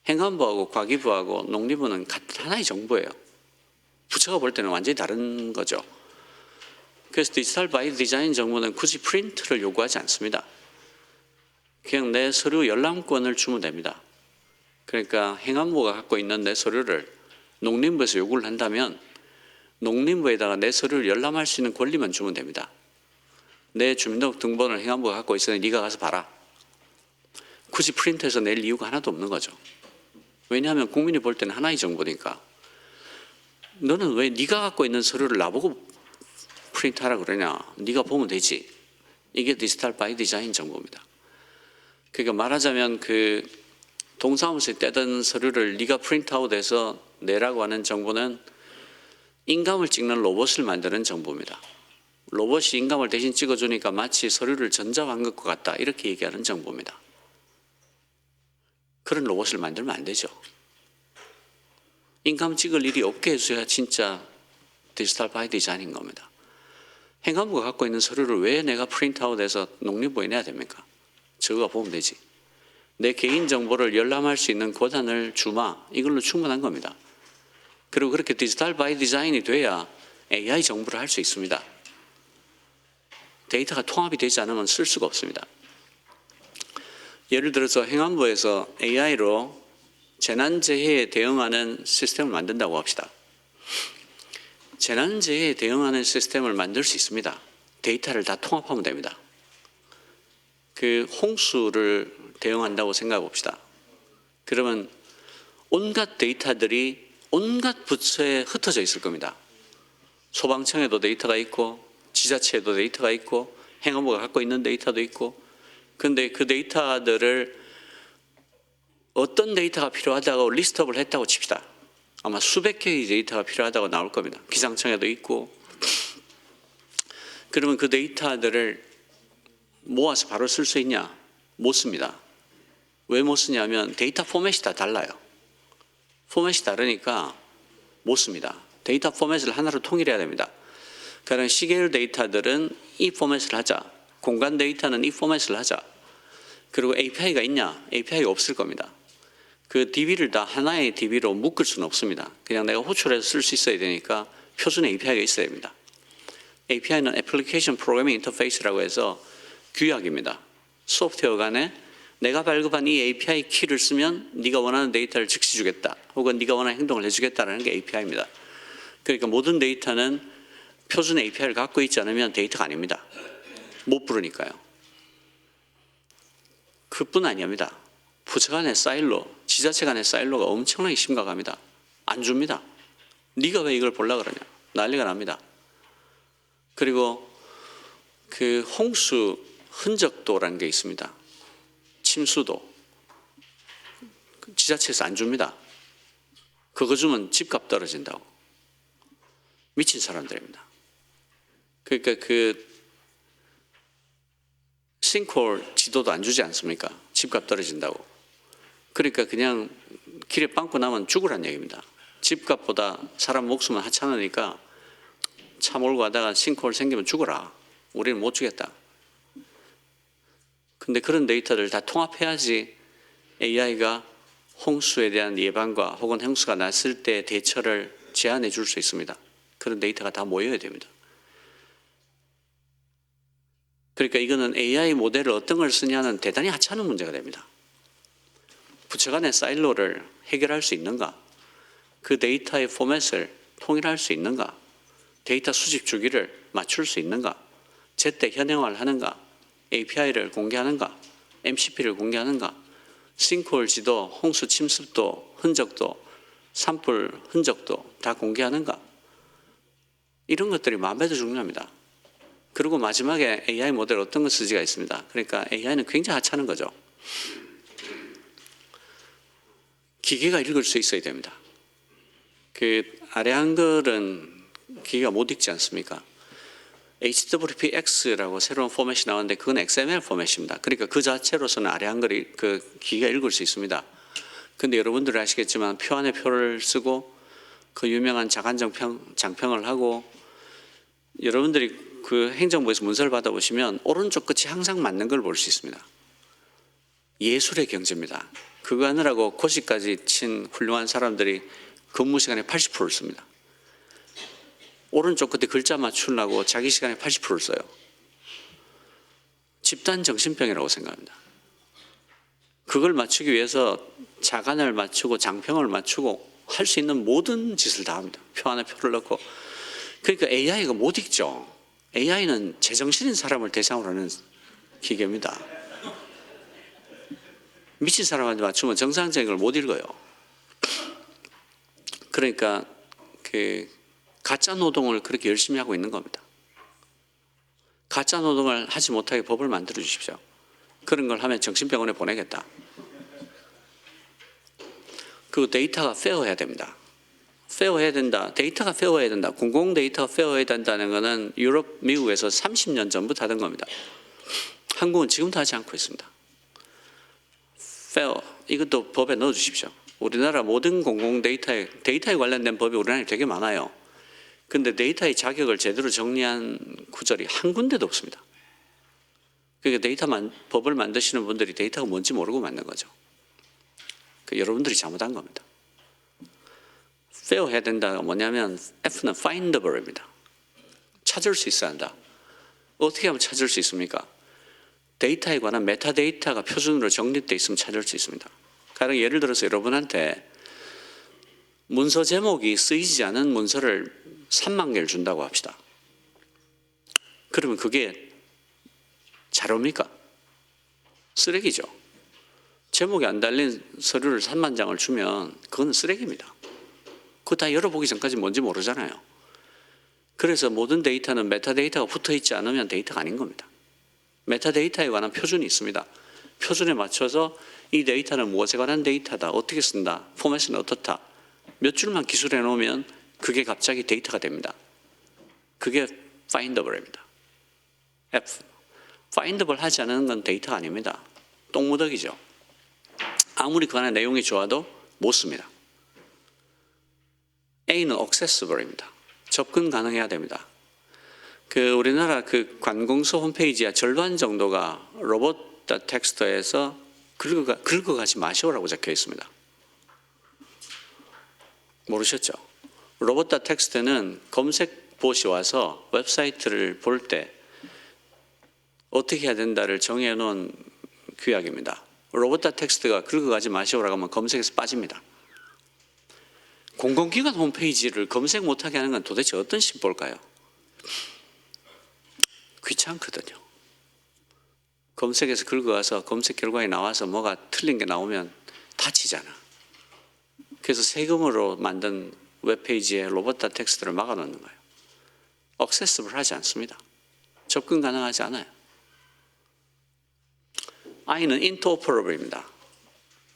행안부하고 과기부하고 농림부는 같은 하나의 정부예요. 부처가 볼 때는 완전히 다른 거죠. 그래서 디지털 바이 디자인 정보는 굳이 프린트를 요구하지 않습니다. 그냥 내 서류 열람권을 주면 됩니다. 그러니까 행안부가 갖고 있는 내 서류를 농림부에서 요구를 한다면 농림부에다가 내 서류를 열람할 수 있는 권리만 주면 됩니다. 내 주민등록 등본을 행안부가 갖고 있으니 네가 가서 봐라. 굳이 프린트해서 낼 이유가 하나도 없는 거죠. 왜냐하면 국민이 볼 때는 하나의 정보니까. 너는 왜 네가 갖고 있는 서류를 나보고 프린트하라 그러냐. 네가 보면 되지. 이게 디지털 바이 디자인 정보입니다. 그러니까 말하자면 그 동사무소에 떼던 서류를 네가 프린트아웃해서 내라고 하는 정보는 인감을 찍는 로봇을 만드는 정보입니다. 로봇이 인감을 대신 찍어주니까 마치 서류를 전자한 것과 같다 이렇게 얘기하는 정보입니다. 그런 로봇을 만들면 안 되죠. 인감 찍을 일이 없게 해줘야 진짜 디지털 바이 디자인인 겁니다. 행안부가 갖고 있는 서류를 왜 내가 프린트아웃해서 농림부에 내야 됩니까? 저거가 보면 되지. 내 개인정보를 열람할 수 있는 권한을 주마. 이걸로 충분한 겁니다. 그리고 그렇게 디지털 바이 디자인이 돼야 AI 정보를 할 수 있습니다. 데이터가 통합이 되지 않으면 쓸 수가 없습니다. 예를 들어서 행안부에서 AI로 재난재해에 대응하는 시스템을 만든다고 합시다. 재난재해에 대응하는 시스템을 만들 수 있습니다. 데이터를 다 통합하면 됩니다. 그 홍수를 대응한다고 생각해 봅시다. 그러면 온갖 데이터들이 온갖 부처에 흩어져 있을 겁니다. 소방청에도 데이터가 있고 지자체에도 데이터가 있고 행안부가 갖고 있는 데이터도 있고 그런데 그 데이터들을 어떤 데이터가 필요하다고 리스트업을 했다고 칩시다. 아마 수백 개의 데이터가 필요하다고 나올 겁니다. 기상청에도 있고 그러면 그 데이터들을 모아서 바로 쓸 수 있냐? 못 씁니다. 왜 못 쓰냐면 데이터 포맷이 다 달라요. 포맷이 다르니까 못 씁니다. 데이터 포맷을 하나로 통일해야 됩니다. 그러니까 시계열 데이터들은 이 포맷을 하자. 공간 데이터는 이 포맷을 하자. 그리고 API가 있냐? API가 없을 겁니다. 그 DB를 다 하나의 DB로 묶을 수는 없습니다. 그냥 내가 호출해서 쓸 수 있어야 되니까 표준 API가 있어야 됩니다. API는 Application Programming Interface라고 해서 규약입니다. 소프트웨어 간에 내가 발급한 이 API 키를 쓰면 네가 원하는 데이터를 즉시 주겠다. 혹은 네가 원하는 행동을 해주겠다는 게 API입니다. 그러니까 모든 데이터는 표준 API를 갖고 있지 않으면 데이터가 아닙니다. 못 부르니까요. 그뿐 아니합니다. 부처 간의 사일로, 지자체 간의 사일로가 엄청나게 심각합니다. 안 줍니다. 네가 왜 이걸 보려고 그러냐. 난리가 납니다. 그리고 그 홍수 흔적도라는 게 있습니다. 침수도. 지자체에서 안 줍니다. 그거 주면 집값 떨어진다고. 미친 사람들입니다. 그러니까 그 싱크홀 지도도 안 주지 않습니까? 집값 떨어진다고. 그러니까 그냥 길에 빵꾸 나면 죽으란 얘기입니다. 집값보다 사람 목숨은 하찮으니까 차 몰고 가다가 싱크홀 생기면 죽어라. 우리는 못 주겠다. 근데 그런 데이터를 다 통합해야지 AI가 홍수에 대한 예방과 혹은 홍수가 났을 때 대처를 제안해 줄 수 있습니다. 그런 데이터가 다 모여야 됩니다. 그러니까 이거는 AI 모델을 어떤 걸 쓰냐는 대단히 하찮은 문제가 됩니다. 부처 간의 사일로를 해결할 수 있는가? 그 데이터의 포맷을 통일할 수 있는가? 데이터 수집 주기를 맞출 수 있는가? 제때 현행화를 하는가? API를 공개하는가? MCP를 공개하는가? 싱크홀 지도, 홍수 침습도, 흔적도, 산불 흔적도 다 공개하는가? 이런 것들이 마음에도 중요합니다. 그리고 마지막에 AI 모델 어떤 걸 쓰지가 있습니다. 그러니까 AI는 굉장히 하찮은 거죠. 기계가 읽을 수 있어야 됩니다. 그 아래 한글은 기계가 못 읽지 않습니까? HWPX라고 새로운 포맷이 나왔는데 그건 XML 포맷입니다. 그러니까 그 자체로서는 아래 한글이 그 기기가 읽을 수 있습니다. 근데 여러분들이 아시겠지만 표 안에 표를 쓰고 그 유명한 장평을 하고 여러분들이 그 행정부에서 문서를 받아보시면 오른쪽 끝이 항상 맞는 걸 볼 수 있습니다. 예술의 경제입니다. 그거 하느라고 고시까지 친 훌륭한 사람들이 근무 시간의 80%를 씁니다. 오른쪽 끝에 글자 맞추려고 자기 시간의 80%를 써요. 집단 정신병이라고 생각합니다. 그걸 맞추기 위해서 자간을 맞추고 장평을 맞추고 할 수 있는 모든 짓을 다 합니다. 표 안에 표를 넣고. 그러니까 AI가 못 읽죠. AI는 제정신인 사람을 대상으로 하는 기계입니다. 미친 사람한테 맞추면 정상적인 걸 못 읽어요. 그러니까 그 가짜 노동을 그렇게 열심히 하고 있는 겁니다. 가짜 노동을 하지 못하게 법을 만들어 주십시오. 그런 걸 하면 정신병원에 보내겠다. 그 데이터가 페어해야 됩니다. 페어해야 된다. 데이터가 페어해야 된다. 공공 데이터가 페어해야 된다는 것은 유럽, 미국에서 30년 전부터 하던 겁니다. 한국은 지금도 하지 않고 있습니다. 페어, 이것도 법에 넣어 주십시오. 우리나라 모든 공공 데이터에 관련된 법이 우리나라에 되게 많아요. 근데 데이터의 자격을 제대로 정리한 구절이 한 군데도 없습니다. 그러니까 법을 만드시는 분들이 데이터가 뭔지 모르고 만든 거죠. 여러분들이 잘못한 겁니다. 페어 해야 된다가 뭐냐면 F는 findable입니다. 찾을 수 있어야 한다. 어떻게 하면 찾을 수 있습니까? 데이터에 관한 메타데이터가 표준으로 정립되어 있으면 찾을 수 있습니다. 가령 예를 들어서 여러분한테 문서 제목이 쓰이지 않은 문서를 3만 개를 준다고 합시다. 그러면 그게 자료입니까? 쓰레기죠. 제목이 안 달린 서류를 3만 장을 주면 그건 쓰레기입니다. 그거 다 열어보기 전까지 뭔지 모르잖아요. 그래서 모든 데이터는 메타데이터가 붙어있지 않으면 데이터가 아닌 겁니다. 메타데이터에 관한 표준이 있습니다. 표준에 맞춰서 이 데이터는 무엇에 관한 데이터다, 어떻게 쓴다, 포맷은 어떻다, 몇 줄만 기술해 놓으면 그게 갑자기 데이터가 됩니다. 그게 findable입니다. F. findable 하지 않은 건 데이터가 아닙니다. 똥무더기죠. 아무리 그 안에 내용이 좋아도 못 씁니다. A는 accessible입니다. 접근 가능해야 됩니다. 우리나라 관공서 홈페이지의 절반 정도가 로봇.텍스트에서 긁어가지 마시오라고 적혀 있습니다. 모르셨죠? 로봇.텍스트는 검색봇이 와서 웹사이트를 볼 때 어떻게 해야 된다를 정해 놓은 규약입니다. 로봇.텍스트가 긁어가지 마시오라고 하면 검색에서 빠집니다. 공공기관 홈페이지를 검색 못하게 하는 건 도대체 어떤 심볼까요? 귀찮거든요. 검색에서 긁어가서 검색 결과에 나와서 뭐가 틀린 게 나오면 다치잖아. 그래서 세금으로 만든 웹페이지에 로봇.텍스트를 막아놓는 거예요. 액세스블 하지 않습니다. 접근 가능하지 않아요. I는 interoperable입니다.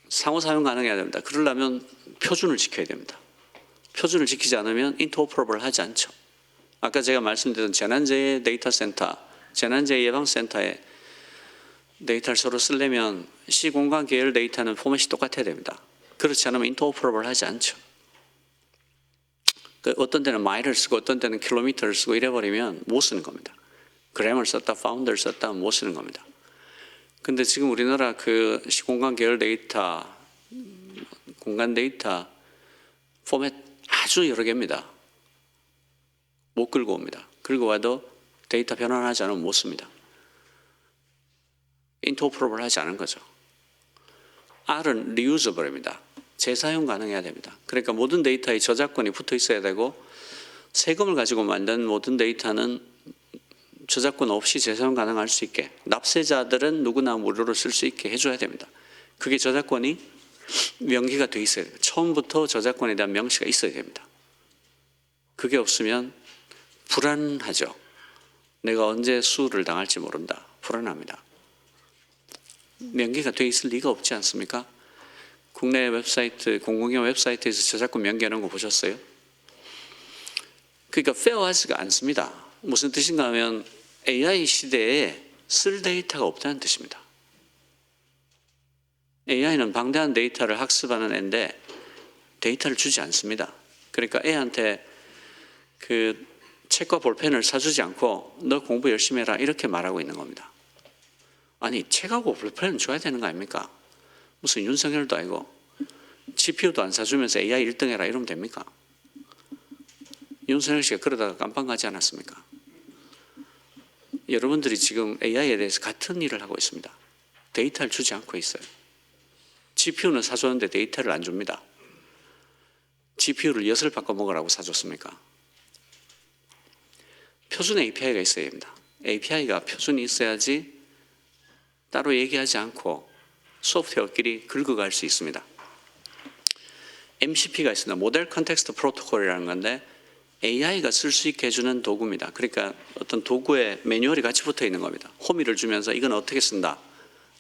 상호 사용 가능해야 됩니다. 그러려면 표준을 지켜야 됩니다. 표준을 지키지 않으면 interoperable 하지 않죠. 아까 제가 말씀드렸던 재난재해 데이터 센터, 재난재해 예방센터에 데이터를 서로 쓰려면 시공간 계열 데이터는 포맷이 똑같아야 됩니다. 그렇지 않으면 interoperable 하지 않죠. 어떤 데는 마일을 쓰고 어떤 데는 킬로미터를 쓰고 이래버리면 못 쓰는 겁니다. 그램을 썼다, 파운드를 썼다 못 쓰는 겁니다. 근데 지금 우리나라 시공간 계열 데이터, 공간 데이터 포맷 아주 여러 개입니다. 못 긁어 옵니다. 긁어 와도 데이터 변환하지 않으면 못 씁니다. interoperable 하지 않은 거죠. R은 reusable입니다. 재사용 가능해야 됩니다. 그러니까 모든 데이터에 저작권이 붙어 있어야 되고 세금을 가지고 만든 모든 데이터는 저작권 없이 재사용 가능할 수 있게, 납세자들은 누구나 무료로 쓸 수 있게 해줘야 됩니다. 그게 저작권이 명기가 돼 있어야 돼요. 처음부터 저작권에 대한 명시가 있어야 됩니다. 그게 없으면 불안하죠. 내가 언제 수를 당할지 모른다. 불안합니다. 명기가 돼 있을 리가 없지 않습니까? 국내 웹사이트, 공공기관 웹사이트에서 저작권 명기하는 거 보셨어요? 그러니까 페어하지가 않습니다. 무슨 뜻인가 하면 AI 시대에 쓸 데이터가 없다는 뜻입니다. AI는 방대한 데이터를 학습하는 애인데 데이터를 주지 않습니다. 그러니까 애한테 그 책과 볼펜을 사주지 않고 너 공부 열심히 해라 이렇게 말하고 있는 겁니다. 아니 책하고 볼펜은 줘야 되는 거 아닙니까? 무슨 윤석열도 아니고 GPU도 안 사주면서 AI 1등 해라 이러면 됩니까? 윤석열 씨가 그러다가 깜빵 가지 않았습니까? 여러분들이 지금 AI에 대해서 같은 일을 하고 있습니다. 데이터를 주지 않고 있어요. GPU는 사줬는데 데이터를 안 줍니다. GPU를 엿을 바꿔 먹으라고 사줬습니까? 표준 API가 있어야 됩니다. API가 표준이 있어야지 따로 얘기하지 않고 소프트웨어끼리 긁어갈 수 있습니다. MCP가 있습니다. 모델 컨텍스트 프로토콜이라는 건데 AI가 쓸 수 있게 해주는 도구입니다. 그러니까 어떤 도구에 매뉴얼이 같이 붙어 있는 겁니다. 호미를 주면서 이건 어떻게 쓴다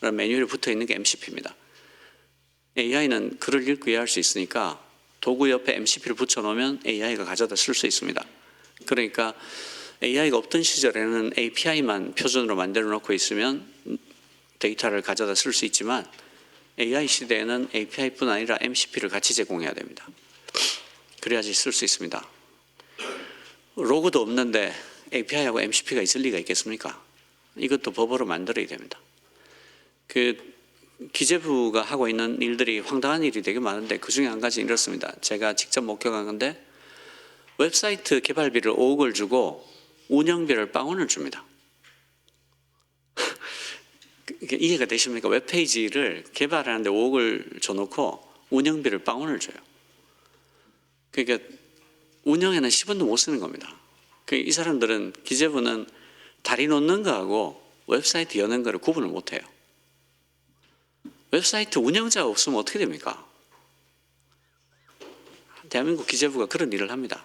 라는 매뉴얼이 붙어 있는 게 MCP입니다. AI는 글을 읽고 이해할 수 있으니까 도구 옆에 MCP를 붙여놓으면 AI가 가져다 쓸 수 있습니다. 그러니까 AI가 없던 시절에는 API만 표준으로 만들어 놓고 있으면 데이터를 가져다 쓸 수 있지만 AI 시대에는 API뿐 아니라 MCP를 같이 제공해야 됩니다. 그래야지 쓸 수 있습니다. 로그도 없는데 API하고 MCP가 있을 리가 있겠습니까? 이것도 법으로 만들어야 됩니다. 기재부가 하고 있는 일들이 황당한 일이 되게 많은데 그중에 한 가지 이렇습니다. 제가 직접 목격한 건데 웹사이트 개발비를 5억을 주고 운영비를 빵원을 줍니다. 이해가 되십니까? 웹페이지를 개발하는데 5억을 줘놓고 운영비를 빵원을 줘요. 그러니까 운영에는 10원도 못 쓰는 겁니다. 이 사람들은 기재부는 다리 놓는 거하고 웹사이트 여는 거를 구분을 못해요. 웹사이트 운영자가 없으면 어떻게 됩니까? 대한민국 기재부가 그런 일을 합니다.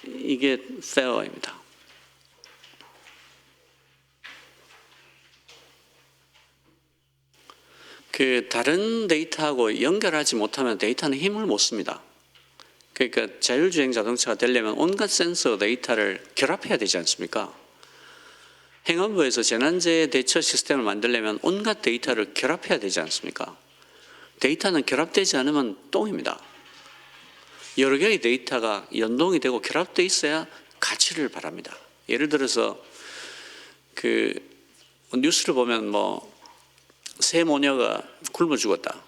이게 페어입니다. 다른 데이터하고 연결하지 못하면 데이터는 힘을 못 씁니다. 그러니까 자율주행 자동차가 되려면 온갖 센서 데이터를 결합해야 되지 않습니까? 행안부에서 재난재해 대처 시스템을 만들려면 온갖 데이터를 결합해야 되지 않습니까? 데이터는 결합되지 않으면 똥입니다. 여러 개의 데이터가 연동이 되고 결합되어 있어야 가치를 바랍니다. 예를 들어서 뉴스를 보면 새 모녀가 굶어 죽었다.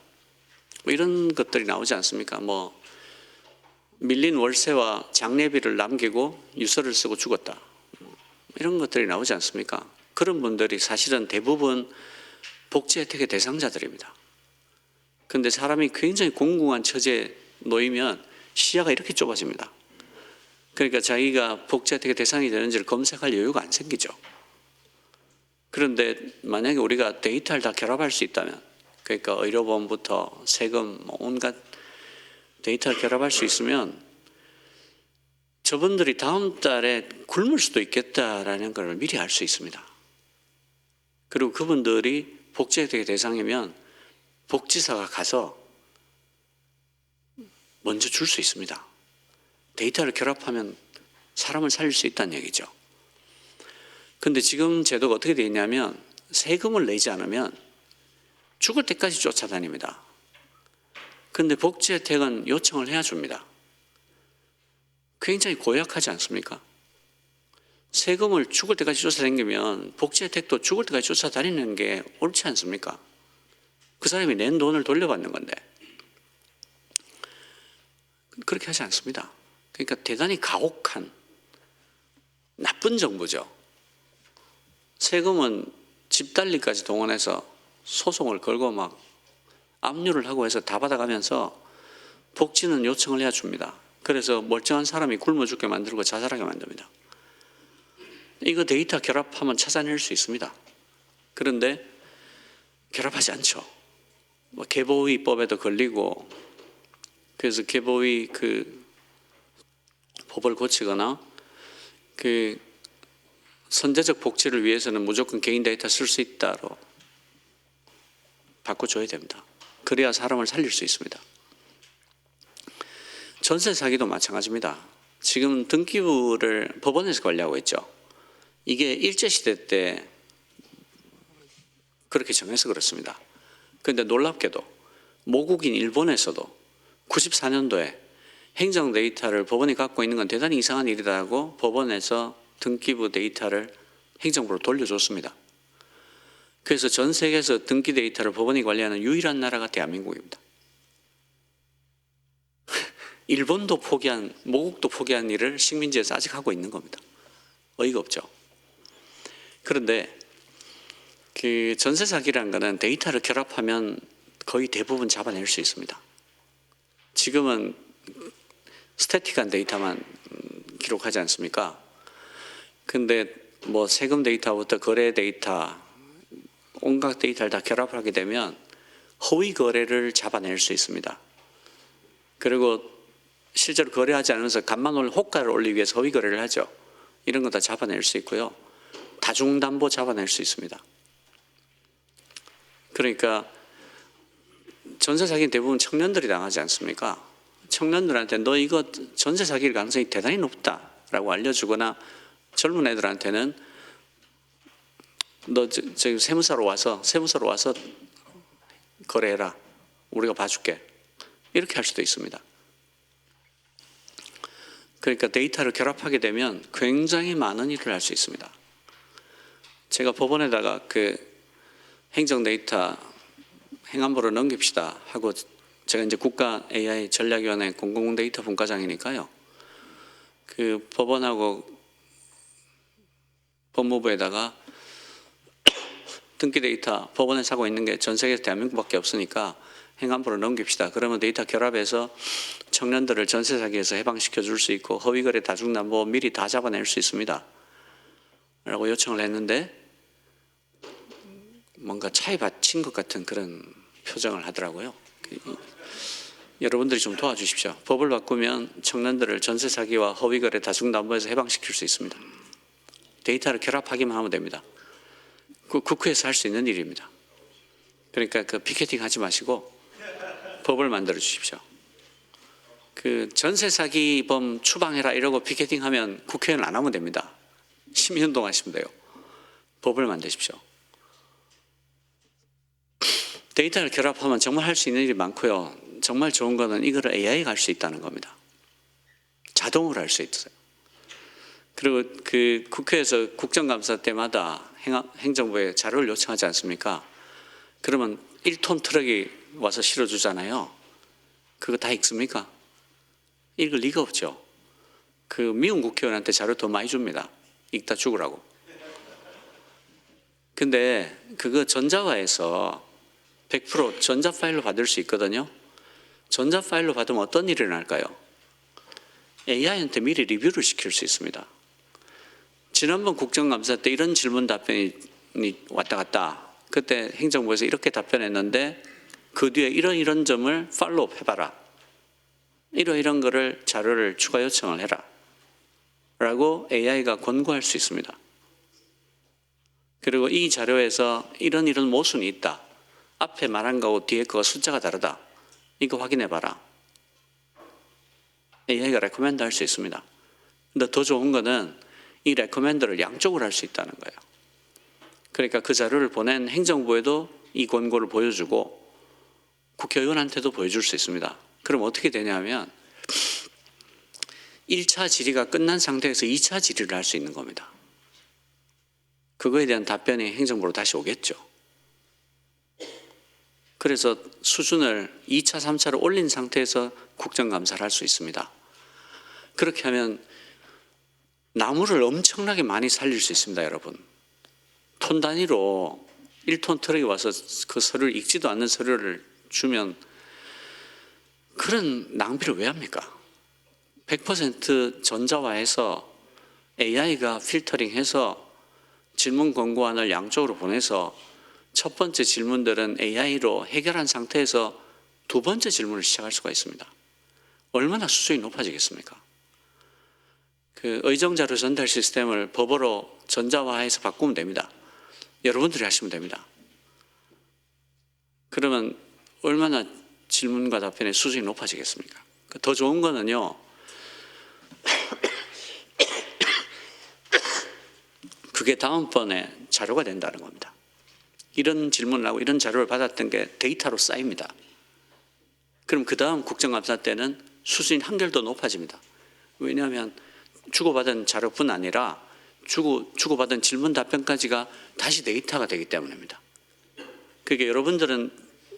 이런 것들이 나오지 않습니까? 밀린 월세와 장례비를 남기고 유서를 쓰고 죽었다. 이런 것들이 나오지 않습니까? 그런 분들이 사실은 대부분 복지 혜택의 대상자들입니다. 그런데 사람이 굉장히 공공한 처지에 놓이면 시야가 이렇게 좁아집니다. 그러니까 자기가 복지 혜택의 대상이 되는지를 검색할 여유가 안 생기죠. 그런데 만약에 우리가 데이터를 다 결합할 수 있다면, 그러니까 의료보험부터 세금, 온갖 데이터를 결합할 수 있으면 저분들이 다음 달에 굶을 수도 있겠다라는 걸 미리 알 수 있습니다. 그리고 그분들이 복지 혜택의 대상이면 복지사가 가서 먼저 줄 수 있습니다. 데이터를 결합하면 사람을 살릴 수 있다는 얘기죠. 그런데 지금 제도가 어떻게 되어 있냐면 세금을 내지 않으면 죽을 때까지 쫓아다닙니다. 그런데 복지 혜택은 요청을 해야 줍니다. 굉장히 고약하지 않습니까? 세금을 죽을 때까지 쫓아다니면 복지 혜택도 죽을 때까지 쫓아다니는 게 옳지 않습니까? 그 사람이 낸 돈을 돌려받는 건데. 그렇게 하지 않습니다. 그러니까 대단히 가혹한 나쁜 정부죠. 세금은 집달리까지 동원해서 소송을 걸고 막 압류를 하고 해서 다 받아가면서 복지는 요청을 해야 줍니다. 그래서 멀쩡한 사람이 굶어 죽게 만들고 자살하게 만듭니다. 이거 데이터 결합하면 찾아낼 수 있습니다. 그런데 결합하지 않죠. 개보위법에도 걸리고, 그래서 개보위 법을 고치거나 선제적 복지를 위해서는 무조건 개인 데이터 쓸 수 있다로 바꿔줘야 됩니다. 그래야 사람을 살릴 수 있습니다. 전세 사기도 마찬가지입니다. 지금 등기부를 법원에서 관리하고 있죠. 이게 일제시대 때 그렇게 정해서 그렇습니다. 그런데 놀랍게도 모국인 일본에서도 94년도에 행정 데이터를 법원이 갖고 있는 건 대단히 이상한 일이라고 법원에서 등기부 데이터를 행정부로 돌려줬습니다. 그래서 전 세계에서 등기 데이터를 법원이 관리하는 유일한 나라가 대한민국입니다. 일본도 포기한, 모국도 포기한 일을 식민지에서 아직 하고 있는 겁니다. 어이가 없죠. 그런데 그 전세 사기라는 거는 데이터를 결합하면 거의 대부분 잡아낼 수 있습니다. 지금은 스태틱한 데이터만 기록하지 않습니까? 근데 뭐 세금 데이터부터 거래 데이터, 온갖 데이터를 다 결합하게 되면 허위 거래를 잡아낼 수 있습니다. 그리고 실제로 거래하지 않으면서 간만 호가를 올리기 위해서 허위 거래를 하죠. 이런 거 다 잡아낼 수 있고요. 다중담보 잡아낼 수 있습니다. 그러니까 전세 사기는 대부분 청년들이 당하지 않습니까? 청년들한테 너 이거 전세 사기일 가능성이 대단히 높다라고 알려주거나 젊은 애들한테는 너 저기 세무사로 와서 거래해라. 우리가 봐줄게. 이렇게 할 수도 있습니다. 그러니까 데이터를 결합하게 되면 굉장히 많은 일을 할 수 있습니다. 제가 법원에다가 그 행정 데이터 행안부로 넘깁시다 하고 제가 이제 국가 AI 전략위원회 공공 데이터 분과장이니까요. 그 법원하고 법무부에다가 등기 데이터 법원에서 하고 있는 게 전 세계에서 대한민국밖에 없으니까 행안부로 넘깁시다. 그러면 데이터 결합해서 청년들을 전세 사기에서 해방시켜 줄 수 있고 허위거래 다중담보 미리 다 잡아낼 수 있습니다. 라고 요청을 했는데 뭔가 차에 받친 것 같은 그런 표정을 하더라고요. 여러분들이 좀 도와주십시오. 법을 바꾸면 청년들을 전세 사기와 허위거래 다중담보에서 해방시킬 수 있습니다. 데이터를 결합하기만 하면 됩니다. 그 국회에서 할 수 있는 일입니다. 그러니까 그 피켓팅 하지 마시고 법을 만들어 주십시오. 그 전세 사기범 추방해라 이러고 피켓팅하면 국회의원 안 하면 됩니다. 시민운동 하시면 돼요. 법을 만드십시오. 데이터를 결합하면 정말 할 수 있는 일이 많고요. 정말 좋은 거는 이거를 AI가 할 수 있다는 겁니다. 자동으로 할 수 있어요. 그리고 그 국회에서 국정감사 때마다 행정부에 자료를 요청하지 않습니까? 그러면 1톤 트럭이 와서 실어주잖아요. 그거 다 읽습니까? 읽을 리가 없죠. 그 미운 국회의원한테 자료 더 많이 줍니다. 읽다 죽으라고. 근데 그거 전자화해서 100% 전자 파일로 받을 수 있거든요. 전자 파일로 받으면 어떤 일이 일어날까요? AI한테 미리 리뷰를 시킬 수 있습니다. 지난번 국정감사 때 이런 질문 답변이 왔다 갔다. 그때 행정부에서 이렇게 답변했는데 그 뒤에 이런 점을 팔로우업 해봐라. 이런 거를 자료를 추가 요청을 해라. 라고 AI가 권고할 수 있습니다. 그리고 이 자료에서 이런 모순이 있다. 앞에 말한 거하고 뒤에 거가 숫자가 다르다. 이거 확인해봐라. AI가 레코멘드 할 수 있습니다. 근데 더 좋은 거는 이 레코멘드를 양쪽으로 할 수 있다는 거예요. 그러니까 그 자료를 보낸 행정부에도 이 권고를 보여주고 국회의원한테도 보여줄 수 있습니다. 그럼 어떻게 되냐면 1차 질의가 끝난 상태에서 2차 질의를 할 수 있는 겁니다. 그거에 대한 답변이 행정부로 다시 오겠죠. 그래서 수준을 2차, 3차로 올린 상태에서 국정감사를 할 수 있습니다. 그렇게 하면 나무를 엄청나게 많이 살릴 수 있습니다, 여러분. 톤 단위로 1톤 트럭이 와서 그 서류를 읽지도 않는 서류를 주면 그런 낭비를 왜 합니까? 100% 전자화해서 AI가 필터링해서 질문 권고안을 양쪽으로 보내서 첫 번째 질문들은 AI로 해결한 상태에서 두 번째 질문을 시작할 수가 있습니다. 얼마나 수준이 높아지겠습니까? 그 의정자료 전달 시스템을 법으로 전자화해서 바꾸면 됩니다. 여러분들이 하시면 됩니다. 그러면 얼마나 질문과 답변의 수준이 높아지겠습니까? 더 좋은 거는요. 그게 다음번에 자료가 된다는 겁니다. 이런 질문을 하고 이런 자료를 받았던 게 데이터로 쌓입니다. 그럼 그 다음 국정감사 때는 수준이 한결 더 높아집니다. 왜냐하면 주고받은 자료뿐 아니라 주고받은 질문 답변까지가 다시 데이터가 되기 때문입니다. 그러니까 여러분들은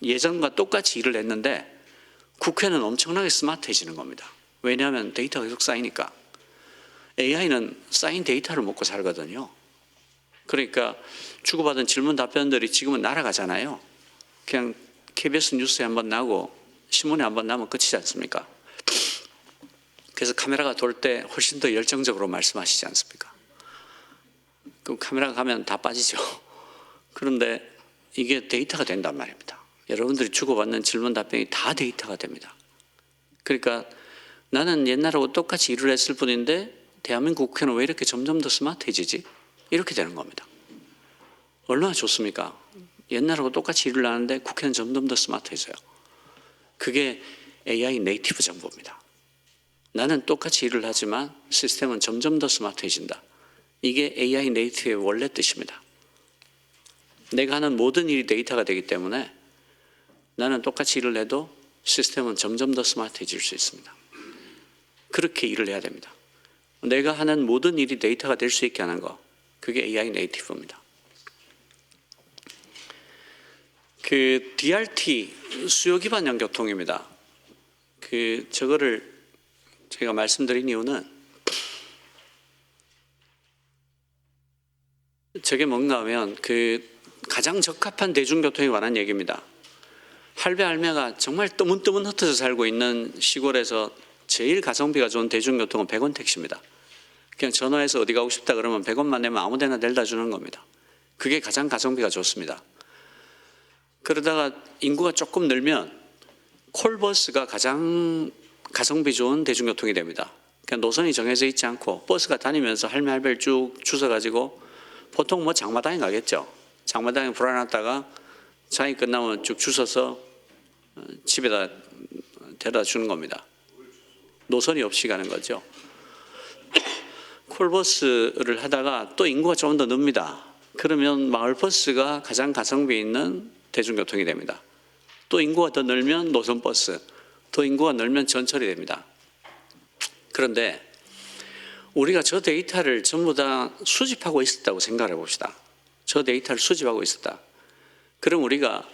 예전과 똑같이 일을 했는데 국회는 엄청나게 스마트해지는 겁니다. 왜냐하면 데이터가 계속 쌓이니까. AI는 쌓인 데이터를 먹고 살거든요. 그러니까 주고받은 질문 답변들이 지금은 날아가잖아요. 그냥 KBS 뉴스에 한번 나고 신문에 한번 나면 끝이지 않습니까? 그래서 카메라가 돌 때 훨씬 더 열정적으로 말씀하시지 않습니까? 그럼 카메라가 가면 다 빠지죠. 그런데 이게 데이터가 된단 말입니다. 여러분들이 주고받는 질문 답변이 다 데이터가 됩니다. 그러니까 나는 옛날하고 똑같이 일을 했을 뿐인데 대한민국 국회는 왜 이렇게 점점 더 스마트해지지? 이렇게 되는 겁니다. 얼마나 좋습니까? 옛날하고 똑같이 일을 하는데 국회는 점점 더 스마트해져요. 그게 AI 네이티브 정보입니다. 나는 똑같이 일을 하지만 시스템은 점점 더 스마트해진다. 이게 AI 네이티브의 원래 뜻입니다. 내가 하는 모든 일이 데이터가 되기 때문에 나는 똑같이 일을 해도 시스템은 점점 더 스마트해질 수 있습니다. 그렇게 일을 해야 됩니다. 내가 하는 모든 일이 데이터가 될 수 있게 하는 거, 그게 AI 네이티브입니다. 그 DRT 수요 기반 교통입니다. 저거를 제가 말씀드린 이유는 저게 뭔가 하면 가장 적합한 대중교통에 관한 얘기입니다. 할배 할매가 정말 뜨문뜨문 흩어져 살고 있는 시골에서 제일 가성비가 좋은 대중교통은 100원 택시입니다. 그냥 전화해서 어디 가고 싶다 그러면 100원만 내면 아무 데나 데려다 주는 겁니다. 그게 가장 가성비가 좋습니다. 그러다가 인구가 조금 늘면 콜버스가 가장 가성비 좋은 대중교통이 됩니다. 그냥 노선이 정해져 있지 않고 버스가 다니면서 할매 할배를 쭉 주워가지고 보통 장마당에 가겠죠. 장마당에 불어났다가 장이 끝나면 쭉 주워서 집에다 데려다 주는 겁니다. 노선이 없이 가는 거죠. 콜버스를 하다가 또 인구가 조금 더 늡니다. 그러면 마을버스가 가장 가성비 있는 대중교통이 됩니다. 또 인구가 더 늘면 노선버스, 더 인구가 늘면 전철이 됩니다. 그런데 우리가 저 데이터를 전부 다 수집하고 있었다고 생각해 봅시다. 저 데이터를 수집하고 있었다. 그럼 우리가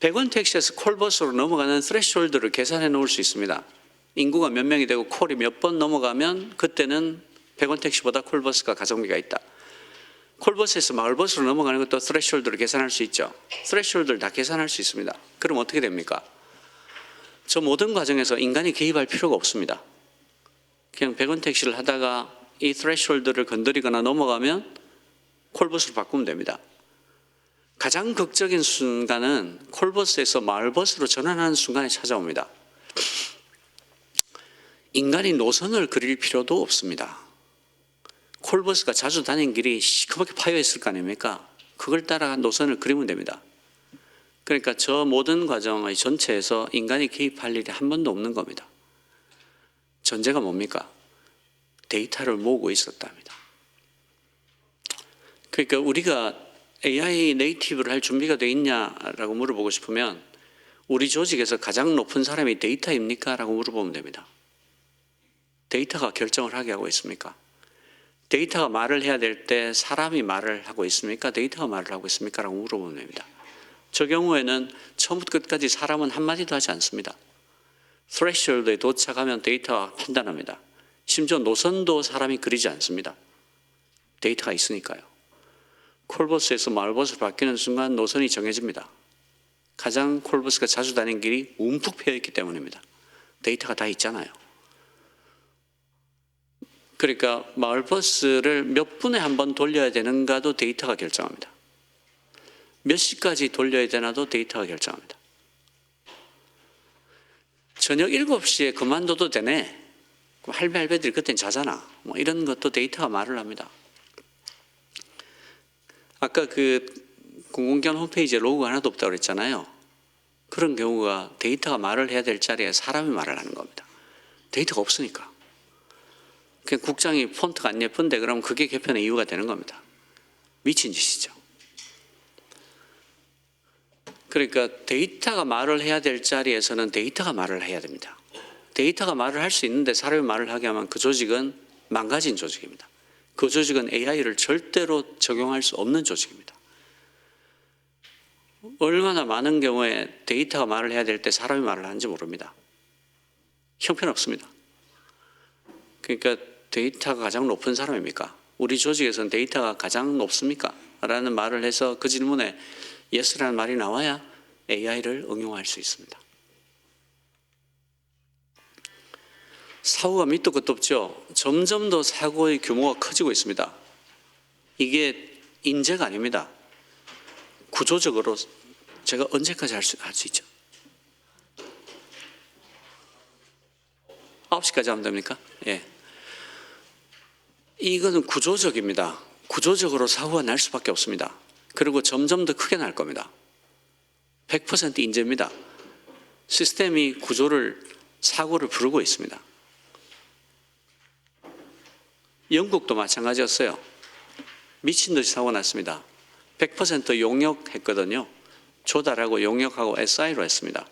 100원 택시에서 콜버스로 넘어가는 스레시홀드를 계산해 놓을 수 있습니다. 인구가 몇 명이 되고 콜이 몇 번 넘어가면 그때는 100원 택시보다 콜버스가 가성비가 있다. 콜버스에서 마을버스로 넘어가는 것도 스레시홀드를 계산할 수 있죠. 스레시홀드를 다 계산할 수 있습니다. 그럼 어떻게 됩니까? 저 모든 과정에서 인간이 개입할 필요가 없습니다. 그냥 100원 택시를 하다가 이 스레시홀드를 건드리거나 넘어가면 콜버스로 바꾸면 됩니다. 가장 극적인 순간은 콜버스에서 마을버스로 전환하는 순간에 찾아옵니다. 인간이 노선을 그릴 필요도 없습니다. 콜버스가 자주 다닌 길이 시커멓게 파여 있을 거 아닙니까? 그걸 따라 노선을 그리면 됩니다. 그러니까 저 모든 과정의 전체에서 인간이 개입할 일이 한 번도 없는 겁니다. 전제가 뭡니까? 데이터를 모으고 있었답니다. 그러니까 우리가 AI 네이티브를 할 준비가 돼 있냐라고 물어보고 싶으면 우리 조직에서 가장 높은 사람이 데이터입니까? 라고 물어보면 됩니다. 데이터가 결정을 하게 하고 있습니까? 데이터가 말을 해야 될 때 사람이 말을 하고 있습니까? 데이터가 말을 하고 있습니까? 라고 물어보면 됩니다. 저 경우에는 처음부터 끝까지 사람은 한마디도 하지 않습니다. 스레시홀드에 도착하면 데이터가 판단합니다. 심지어 노선도 사람이 그리지 않습니다. 데이터가 있으니까요. 콜버스에서 마을버스로 바뀌는 순간 노선이 정해집니다. 가장 콜버스가 자주 다니는 길이 움푹 패여있기 때문입니다. 데이터가 다 있잖아요. 그러니까 마을버스를 몇 분에 한 번 돌려야 되는가도 데이터가 결정합니다. 몇 시까지 돌려야 되나도 데이터가 결정합니다. 저녁 7시에 그만둬도 되네. 할배들이 그땐 자잖아. 이런 것도 데이터가 말을 합니다. 아까 공공기관 홈페이지에 로고가 하나도 없다고 그랬잖아요. 그런 경우가 데이터가 말을 해야 될 자리에 사람이 말을 하는 겁니다. 데이터가 없으니까. 그 국장이 폰트가 안 예쁜데 그럼 그게 개편의 이유가 되는 겁니다. 미친 짓이죠. 그러니까 데이터가 말을 해야 될 자리에서는 데이터가 말을 해야 됩니다. 데이터가 말을 할 수 있는데 사람이 말을 하게 하면 그 조직은 망가진 조직입니다. 그 조직은 AI를 절대로 적용할 수 없는 조직입니다. 얼마나 많은 경우에 데이터가 말을 해야 될 때 사람이 말을 하는지 모릅니다. 형편없습니다. 그러니까 데이터가 가장 높은 사람입니까? 우리 조직에서는 데이터가 가장 높습니까? 라는 말을 해서 그 질문에 yes라는 말이 나와야 AI를 응용할 수 있습니다. 사고가 밑도 끝도 없죠. 점점 더 사고의 규모가 커지고 있습니다. 이게 인재가 아닙니다. 구조적으로 제가 언제까지 할 수 있죠? 9시까지 하면 됩니까? 예. 이거는 구조적입니다. 구조적으로 사고가 날 수밖에 없습니다. 그리고 점점 더 크게 날 겁니다. 100% 인재입니다. 시스템이 사고를 부르고 있습니다. 영국도 마찬가지였어요. 미친 듯이 사고 났습니다. 100% 용역했거든요. 조달하고 용역하고 SI로 했습니다.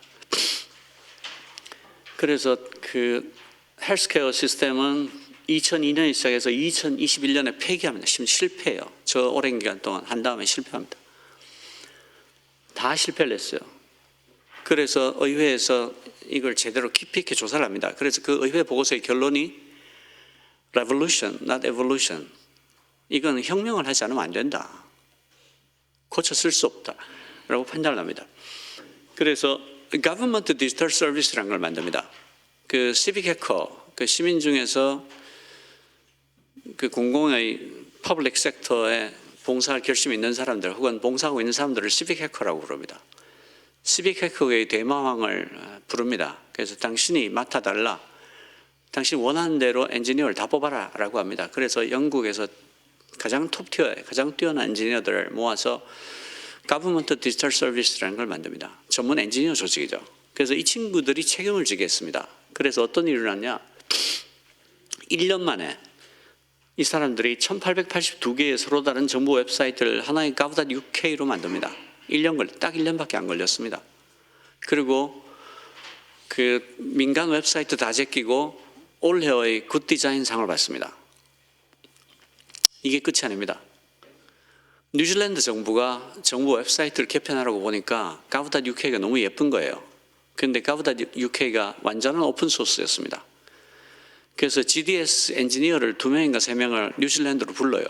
그래서 그 헬스케어 시스템은 2002년에 시작해서 2021년에 폐기합니다. 지금 실패해요. 저 오랜 기간 동안 한 다음에 실패합니다. 다 실패를 했어요. 그래서 의회에서 이걸 제대로 깊이 있게 조사를 합니다. 그래서 그 의회 보고서의 결론이 revolution, not evolution. 이건 혁명을 하지 않으면 안 된다. 고쳐 쓸 수 없다라고 판단을 합니다. 그래서 Government Digital Service라는 걸 만듭니다. 그 시빅 해커, 그 시민 중에서 그 공공의 퍼블릭 섹터에 봉사할 결심이 있는 사람들 혹은 봉사하고 있는 사람들을 시빅 해커라고 부릅니다. 시빅 해커의 대마왕을 부릅니다. 그래서 당신이 맡아달라. 당신 원하는 대로 엔지니어를 다 뽑아라 라고 합니다. 그래서 영국에서 가장 톱티어에 가장 뛰어난 엔지니어들을 모아서 Government Digital Service라는 걸 만듭니다. 전문 엔지니어 조직이죠. 그래서 이 친구들이 책임을 지게 했습니다. 그래서 어떤 일이 일어났냐. 1년 만에 이 사람들이 1882개의 서로 다른 정보 웹사이트를 하나의 gov.uk로 만듭니다. 딱 1년밖에 안 걸렸습니다. 그리고 그 민간 웹사이트 다 제끼고 올해의 굿 디자인 상을 받습니다. 이게 끝이 아닙니다. 뉴질랜드 정부가 정부 웹사이트를 개편하라고 보니까 gov.uk가 너무 예쁜 거예요. 그런데 gov.uk가 완전한 오픈소스였습니다. 그래서 GDS 엔지니어를 2명인가 3명을 뉴질랜드로 불러요.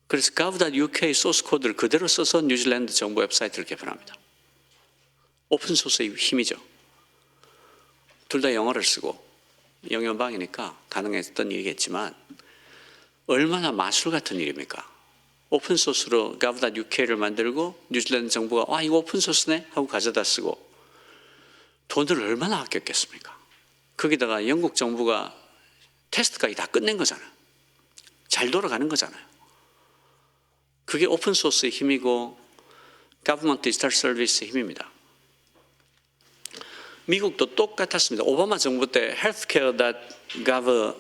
그래서 gov.uk 소스 코드를 그대로 써서 뉴질랜드 정부 웹사이트를 개편합니다. 오픈소스의 힘이죠. 둘 다 영어를 쓰고 영연방이니까 가능했던 일이겠지만 얼마나 마술 같은 일입니까? 오픈소스로 gov.uk를 만들고 뉴질랜드 정부가 이거 오픈소스네? 하고 가져다 쓰고 돈을 얼마나 아꼈겠습니까? 거기다가 영국 정부가 테스트까지 다 끝낸 거잖아요. 잘 돌아가는 거잖아요. 그게 오픈소스의 힘이고 Government Digital Service의 힘입니다. 미국도 똑같았습니다. 오바마 정부 때 healthcare.gov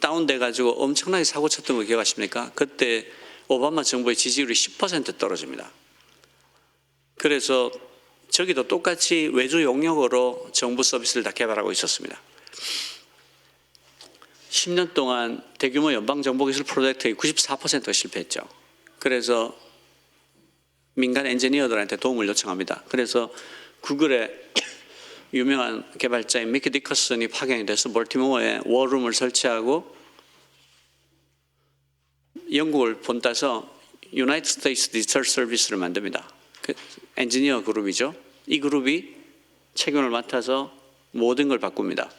다운돼가지고 엄청나게 사고 쳤던 거 기억하십니까? 그때 오바마 정부의 지지율이 10% 떨어집니다. 그래서 저기도 똑같이 외주 용역으로 정부 서비스를 다 개발하고 있었습니다. 10년 동안 대규모 연방정보기술 프로젝트의 94%가 실패했죠. 그래서 민간 엔지니어들한테 도움을 요청합니다. 그래서 구글의 유명한 개발자인 미키 디커슨이 파견이 돼서 볼티모어에 워룸을 설치하고 영국을 본따서 유나이티드 스테이트 디지털 서비스를 만듭니다. 그 엔지니어 그룹이죠. 이 그룹이 책임을 맡아서 모든 걸 바꿉니다.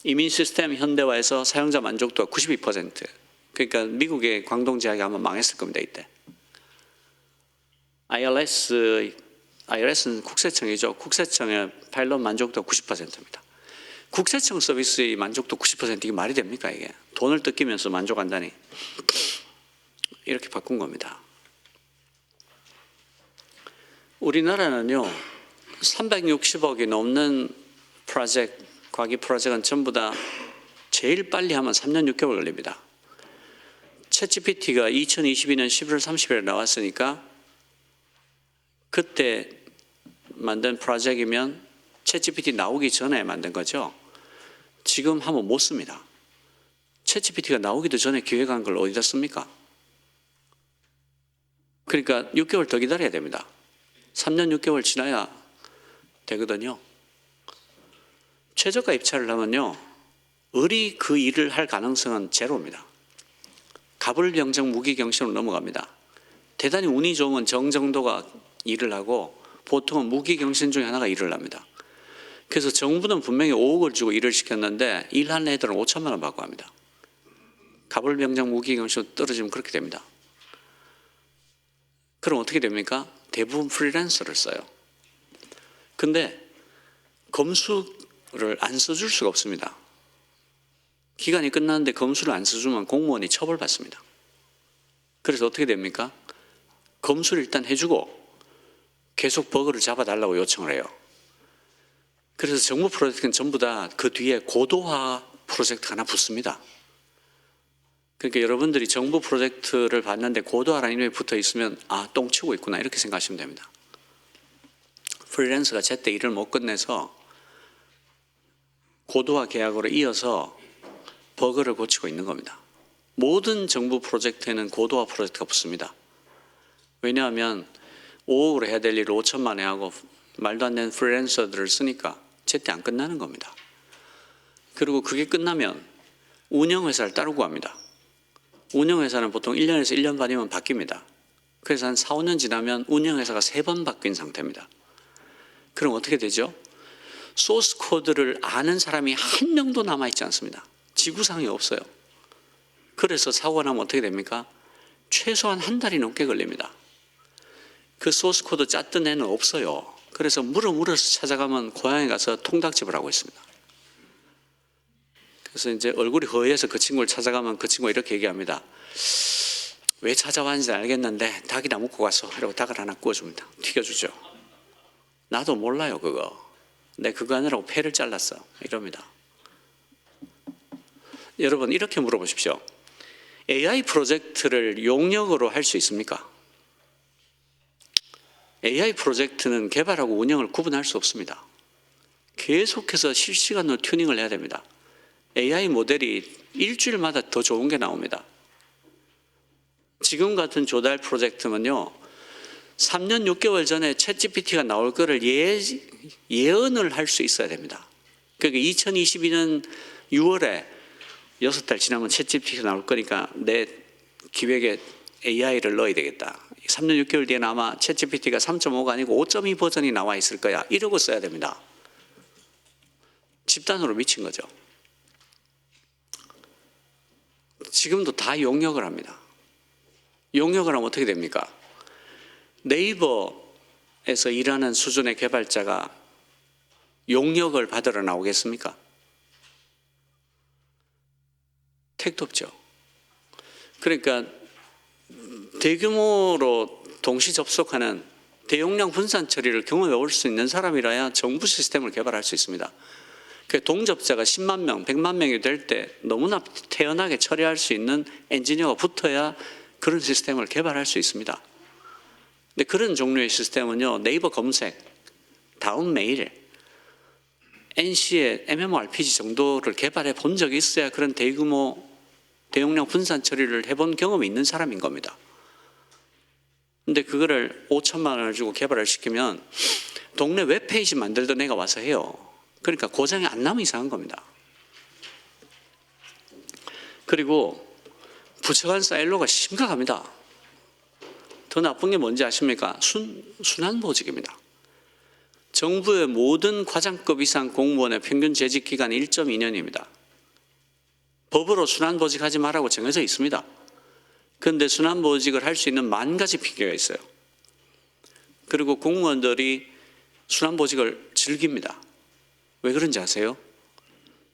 이민 시스템 현대화해서 사용자 만족도가 92%. 그러니까 미국의 광동제약이 아마 망했을 겁니다. 이때. IRS는 국세청이죠. 국세청의 파일럿 만족도가 90%입니다. 국세청 서비스의 만족도 90% 이게 말이 됩니까 이게? 돈을 뜯기면서 만족한다니. 이렇게 바꾼 겁니다. 우리나라는요. 360억이 넘는 프로젝트, 과기 프로젝트는 전부 다 제일 빨리 하면 3년 6개월 걸립니다. 챗GPT가 2022년 11월 30일에 나왔으니까 그때 만든 프로젝트이면 챗GPT 나오기 전에 만든 거죠. 지금 하면 못 씁니다. 챗GPT가 나오기도 전에 기획한 걸 어디다 씁니까? 그러니까 6개월 더 기다려야 됩니다. 3년 6개월 지나야 되거든요. 최저가 입찰을 하면요, 을이 그 일을 할 가능성은 제로입니다. 갑을병정 무기경신으로 넘어갑니다. 대단히 운이 좋으면 정정도가 일을 하고 보통은 무기경신 중에 하나가 일을 합니다. 그래서 정부는 분명히 5억을 주고 일을 시켰는데 일하는 애들은 5천만 원 받고 합니다. 갑을병정 무기경신으로 떨어지면 그렇게 됩니다. 그럼 어떻게 됩니까? 대부분 프리랜서를 써요. 근데 검수를 안 써줄 수가 없습니다. 기간이 끝났는데 검수를 안 써주면 공무원이 처벌받습니다. 그래서 어떻게 됩니까? 검수를 일단 해주고 계속 버그를 잡아달라고 요청을 해요. 그래서 정부 프로젝트는 전부 다 그 뒤에 고도화 프로젝트가 하나 붙습니다. 그러니까 여러분들이 정부 프로젝트를 봤는데 고도화라는 이름이 붙어 있으면 아, 똥치고 있구나 이렇게 생각하시면 됩니다. 프리랜서가 제때 일을 못 끝내서 고도화 계약으로 이어서 버그를 고치고 있는 겁니다. 모든 정부 프로젝트에는 고도화 프로젝트가 붙습니다. 왜냐하면 5억으로 해야 될 일을 5천만에 하고 말도 안 되는 프리랜서들을 쓰니까 제때 안 끝나는 겁니다. 그리고 그게 끝나면 운영회사를 따르고 합니다. 운영회사는 보통 1년에서 1년 반이면 바뀝니다. 그래서 한 4, 5년 지나면 운영회사가 3번 바뀐 상태입니다. 그럼 어떻게 되죠? 소스 코드를 아는 사람이 한 명도 남아있지 않습니다. 지구상에 없어요. 그래서 사고가 나면 어떻게 됩니까? 최소한 한 달이 넘게 걸립니다. 그 소스 코드 짰던 애는 없어요. 그래서 물어서 찾아가면 고향에 가서 통닭집을 하고 있습니다. 그래서 이제 얼굴이 허해서 그 친구를 찾아가면 그 친구가 이렇게 얘기합니다. 왜 찾아왔는지 알겠는데 닭이나 먹고 가서 이러고 닭을 하나 구워줍니다. 튀겨주죠. 나도 몰라요 그거. 내 그거 하느라고 폐를 잘랐어. 이럽니다. 여러분 이렇게 물어보십시오. AI 프로젝트를 용역으로 할 수 있습니까? AI 프로젝트는 개발하고 운영을 구분할 수 없습니다. 계속해서 실시간으로 튜닝을 해야 됩니다. AI 모델이 일주일마다 더 좋은 게 나옵니다. 지금 같은 조달 프로젝트면요, 3년 6개월 전에 챗GPT가 나올 거를 예언을 할 수 있어야 됩니다. 그러니까 2022년 6월에 6달 지나면 챗GPT가 나올 거니까 내 기획에 AI를 넣어야 되겠다. 3년 6개월 뒤에는 아마 챗GPT가 3.5가 아니고 5.2 버전이 나와 있을 거야. 이러고 써야 됩니다. 집단으로 미친 거죠. 지금도 다 용역을 합니다. 용역을 하면 어떻게 됩니까? 네이버에서 일하는 수준의 개발자가 용역을 받으러 나오겠습니까? 택도 없죠. 그러니까 대규모로 동시 접속하는 대용량 분산 처리를 경험해 올 수 있는 사람이라야 정부 시스템을 개발할 수 있습니다. 동접자가 10만 명, 100만 명이 될 때 너무나 태연하게 처리할 수 있는 엔지니어가 붙어야 그런 시스템을 개발할 수 있습니다. 근데 그런 종류의 시스템은요, 네이버 검색, 다음 메일, NC의 MMORPG 정도를 개발해 본 적이 있어야 그런 대용량 분산 처리를 해본 경험이 있는 사람인 겁니다. 근데 그거를 5천만 원을 주고 개발을 시키면 동네 웹페이지 만들던 애가 와서 해요. 그러니까 고장이 안 나면 이상한 겁니다. 그리고 부처 간 사일로가 심각합니다. 더 나쁜 게 뭔지 아십니까? 순환보직입니다. 정부의 모든 과장급 이상 공무원의 평균 재직 기간이 1.2년입니다. 법으로 순환보직 하지 말라고 정해져 있습니다. 그런데 순환보직을 할 수 있는 만 가지 핑계가 있어요. 그리고 공무원들이 순환보직을 즐깁니다. 왜 그런지 아세요?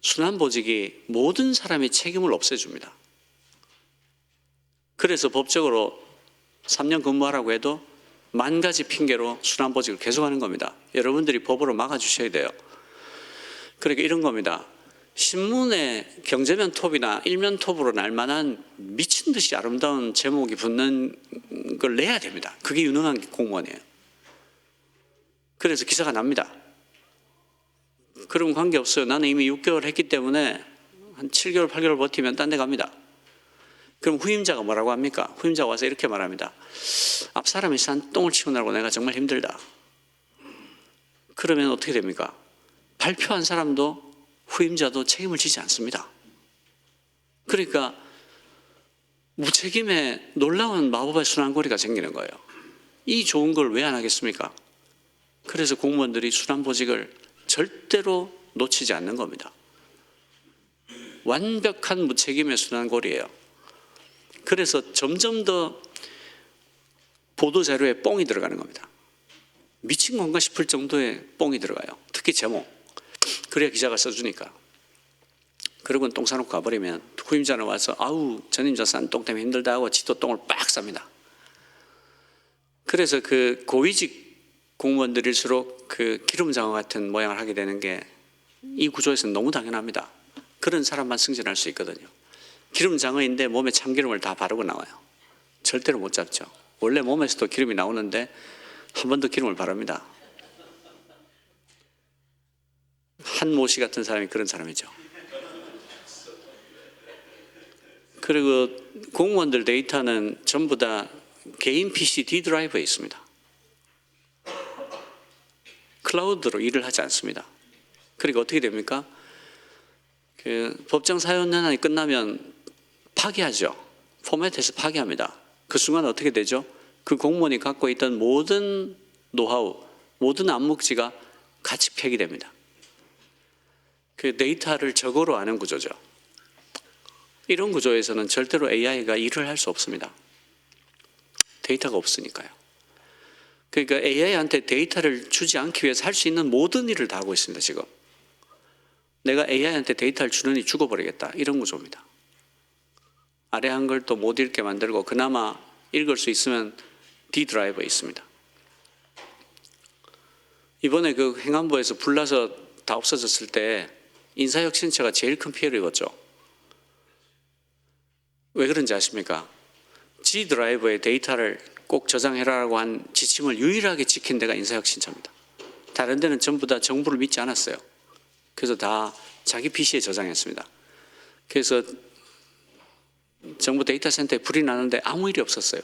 순환보직이 모든 사람의 책임을 없애줍니다. 그래서 법적으로 3년 근무하라고 해도 만 가지 핑계로 순환보직을 계속하는 겁니다. 여러분들이 법으로 막아주셔야 돼요. 그러니까 이런 겁니다. 신문에 경제면 톱이나 일면 톱으로 날 만한 미친 듯이 아름다운 제목이 붙는 걸 내야 됩니다. 그게 유능한 공무원이에요. 그래서 기사가 납니다. 그럼 관계없어요. 나는 이미 6개월 했기 때문에 한 7개월, 8개월 버티면 딴 데 갑니다. 그럼 후임자가 뭐라고 합니까? 후임자가 와서 이렇게 말합니다. 앞 사람이 싼 똥을 치우느라고 내가 정말 힘들다. 그러면 어떻게 됩니까? 발표한 사람도 후임자도 책임을 지지 않습니다. 그러니까 무책임에 놀라운 마법의 순환고리가 생기는 거예요. 이 좋은 걸 왜 안 하겠습니까? 그래서 공무원들이 순환보직을 절대로 놓치지 않는 겁니다. 완벽한 무책임의 순환고리예요. 그래서 점점 더 보도자료에 뽕이 들어가는 겁니다. 미친 건가 싶을 정도의 뽕이 들어가요. 특히 제목. 그래야 기자가 써주니까. 그러고 똥 싸놓고 가버리면 후임자는 와서 아우 전임자 싼 똥 때문에 힘들다 하고 지도 똥을 빡 쌉니다. 그래서 그 고위직 공무원들일수록 그 기름장어 같은 모양을 하게 되는 게 이 구조에서는 너무 당연합니다. 그런 사람만 승진할 수 있거든요. 기름장어인데 몸에 참기름을 다 바르고 나와요. 절대로 못 잡죠. 원래 몸에서도 기름이 나오는데 한 번 더 기름을 바릅니다. 한모 씨 같은 사람이 그런 사람이죠. 그리고 공무원들 데이터는 전부 다 개인 PC D 드라이브에 있습니다. 클라우드로 일을 하지 않습니다. 그리고 어떻게 됩니까? 그 법정 사유 연한이 끝나면 파기하죠. 포맷해서 파기합니다. 그 순간 어떻게 되죠? 그 공무원이 갖고 있던 모든 노하우, 모든 암묵지가 같이 폐기됩니다. 그 데이터를 저거로 아는 구조죠. 이런 구조에서는 절대로 AI가 일을 할 수 없습니다. 데이터가 없으니까요. 그러니까 AI한테 데이터를 주지 않기 위해서 할 수 있는 모든 일을 다 하고 있습니다, 지금. 내가 AI한테 데이터를 주느니 죽어버리겠다. 이런 구조입니다. 아래 한글도 못 읽게 만들고 그나마 읽을 수 있으면 D 드라이브에 있습니다. 이번에 그 행안부에서 불나서 다 없어졌을 때 인사혁신처가 제일 큰 피해를 입었죠. 왜 그런지 아십니까? G 드라이브에 데이터를 꼭 저장해라라고 한 지침을 유일하게 지킨 데가 인사혁신처입니다. 다른 데는 전부 다 정부를 믿지 않았어요. 그래서 다 자기 PC에 저장했습니다. 그래서 정부 데이터 센터에 불이 나는데 아무 일이 없었어요.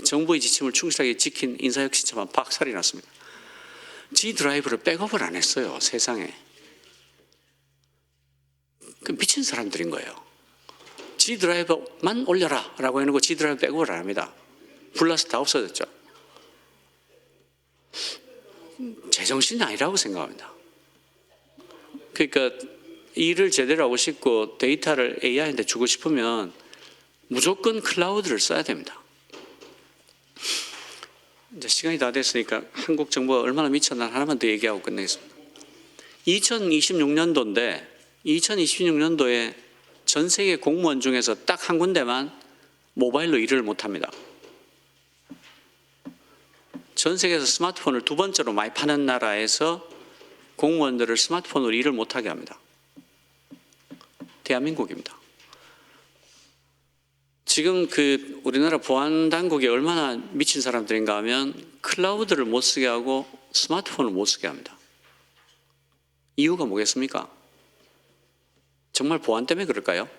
정부의 지침을 충실하게 지킨 인사혁신처만 박살이 났습니다. G 드라이브를 백업을 안 했어요, 세상에. 그 미친 사람들인 거예요. G 드라이브만 올려라 라고 해놓고 G 드라이브 백업을 안 합니다. 불나서 다 없어졌죠. 제정신이 아니라고 생각합니다. 그러니까 일을 제대로 하고 싶고 데이터를 AI한테 주고 싶으면 무조건 클라우드를 써야 됩니다. 이제 시간이 다 됐으니까 한국 정부가 얼마나 미쳤나 하나만 더 얘기하고 끝내겠습니다. 2026년도인데 2026년도에 전 세계 공무원 중에서 딱 한 군데만 모바일로 일을 못합니다. 전 세계에서 스마트폰을 두 번째로 많이 파는 나라에서 공무원들을 스마트폰으로 일을 못하게 합니다. 대한민국입니다. 지금 그 우리나라 보안 당국이 얼마나 미친 사람들인가 하면 클라우드를 못 쓰게 하고 스마트폰을 못 쓰게 합니다. 이유가 뭐겠습니까? 정말 보안 때문에 그럴까요?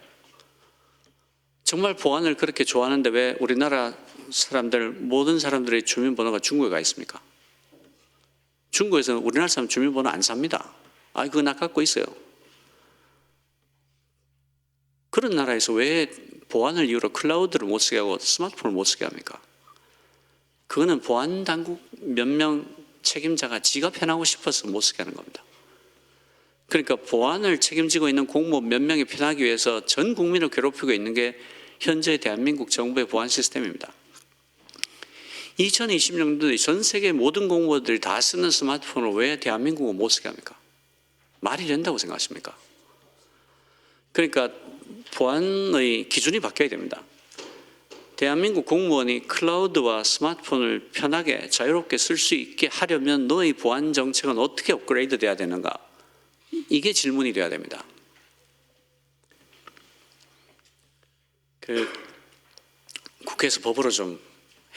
정말 보안을 그렇게 좋아하는데 왜 우리나라 사람들, 모든 사람들의 주민번호가 중국에 가 있습니까? 중국에서는 우리나라 사람 주민번호 안 삽니다. 아, 그거 나 갖고 있어요. 그런 나라에서 왜 보안을 이유로 클라우드를 못 쓰게 하고 스마트폰을 못 쓰게 합니까? 그거는 보안 당국 몇 명 책임자가 지가 편하고 싶어서 못 쓰게 하는 겁니다. 그러니까 보안을 책임지고 있는 공무원 몇 명이 편하기 위해서 전 국민을 괴롭히고 있는 게 현재 대한민국 정부의 보안 시스템입니다. 2020년도에 전 세계 모든 공무원들이 다 쓰는 스마트폰을 왜 대한민국은 못 쓰게 합니까? 말이 된다고 생각하십니까? 그러니까 보안의 기준이 바뀌어야 됩니다. 대한민국 공무원이 클라우드와 스마트폰을 편하게 자유롭게 쓸 수 있게 하려면 너의 보안 정책은 어떻게 업그레이드 돼야 되는가? 이게 질문이 돼야 됩니다. 국회에서 법으로 좀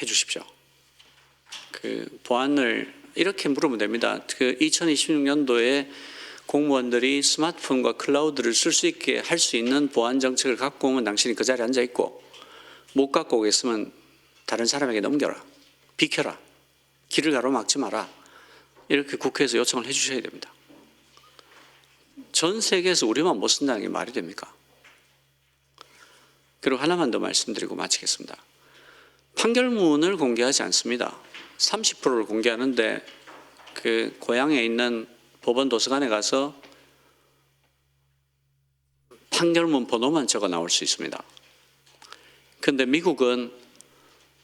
해주십시오. 보안을 이렇게 물으면 됩니다. 2026년도에 공무원들이 스마트폰과 클라우드를 쓸 수 있게 할 수 있는 보안 정책을 갖고 오면 당신이 그 자리에 앉아 있고, 못 갖고 오겠으면 다른 사람에게 넘겨라, 비켜라, 길을 가로막지 마라, 이렇게 국회에서 요청을 해주셔야 됩니다. 전 세계에서 우리만 못 쓴다는 게 말이 됩니까? 그리고 하나만 더 말씀드리고 마치겠습니다. 판결문을 공개하지 않습니다. 30%를 공개하는데 고향에 있는 법원 도서관에 가서 판결문 번호만 적어 나올 수 있습니다. 그런데 미국은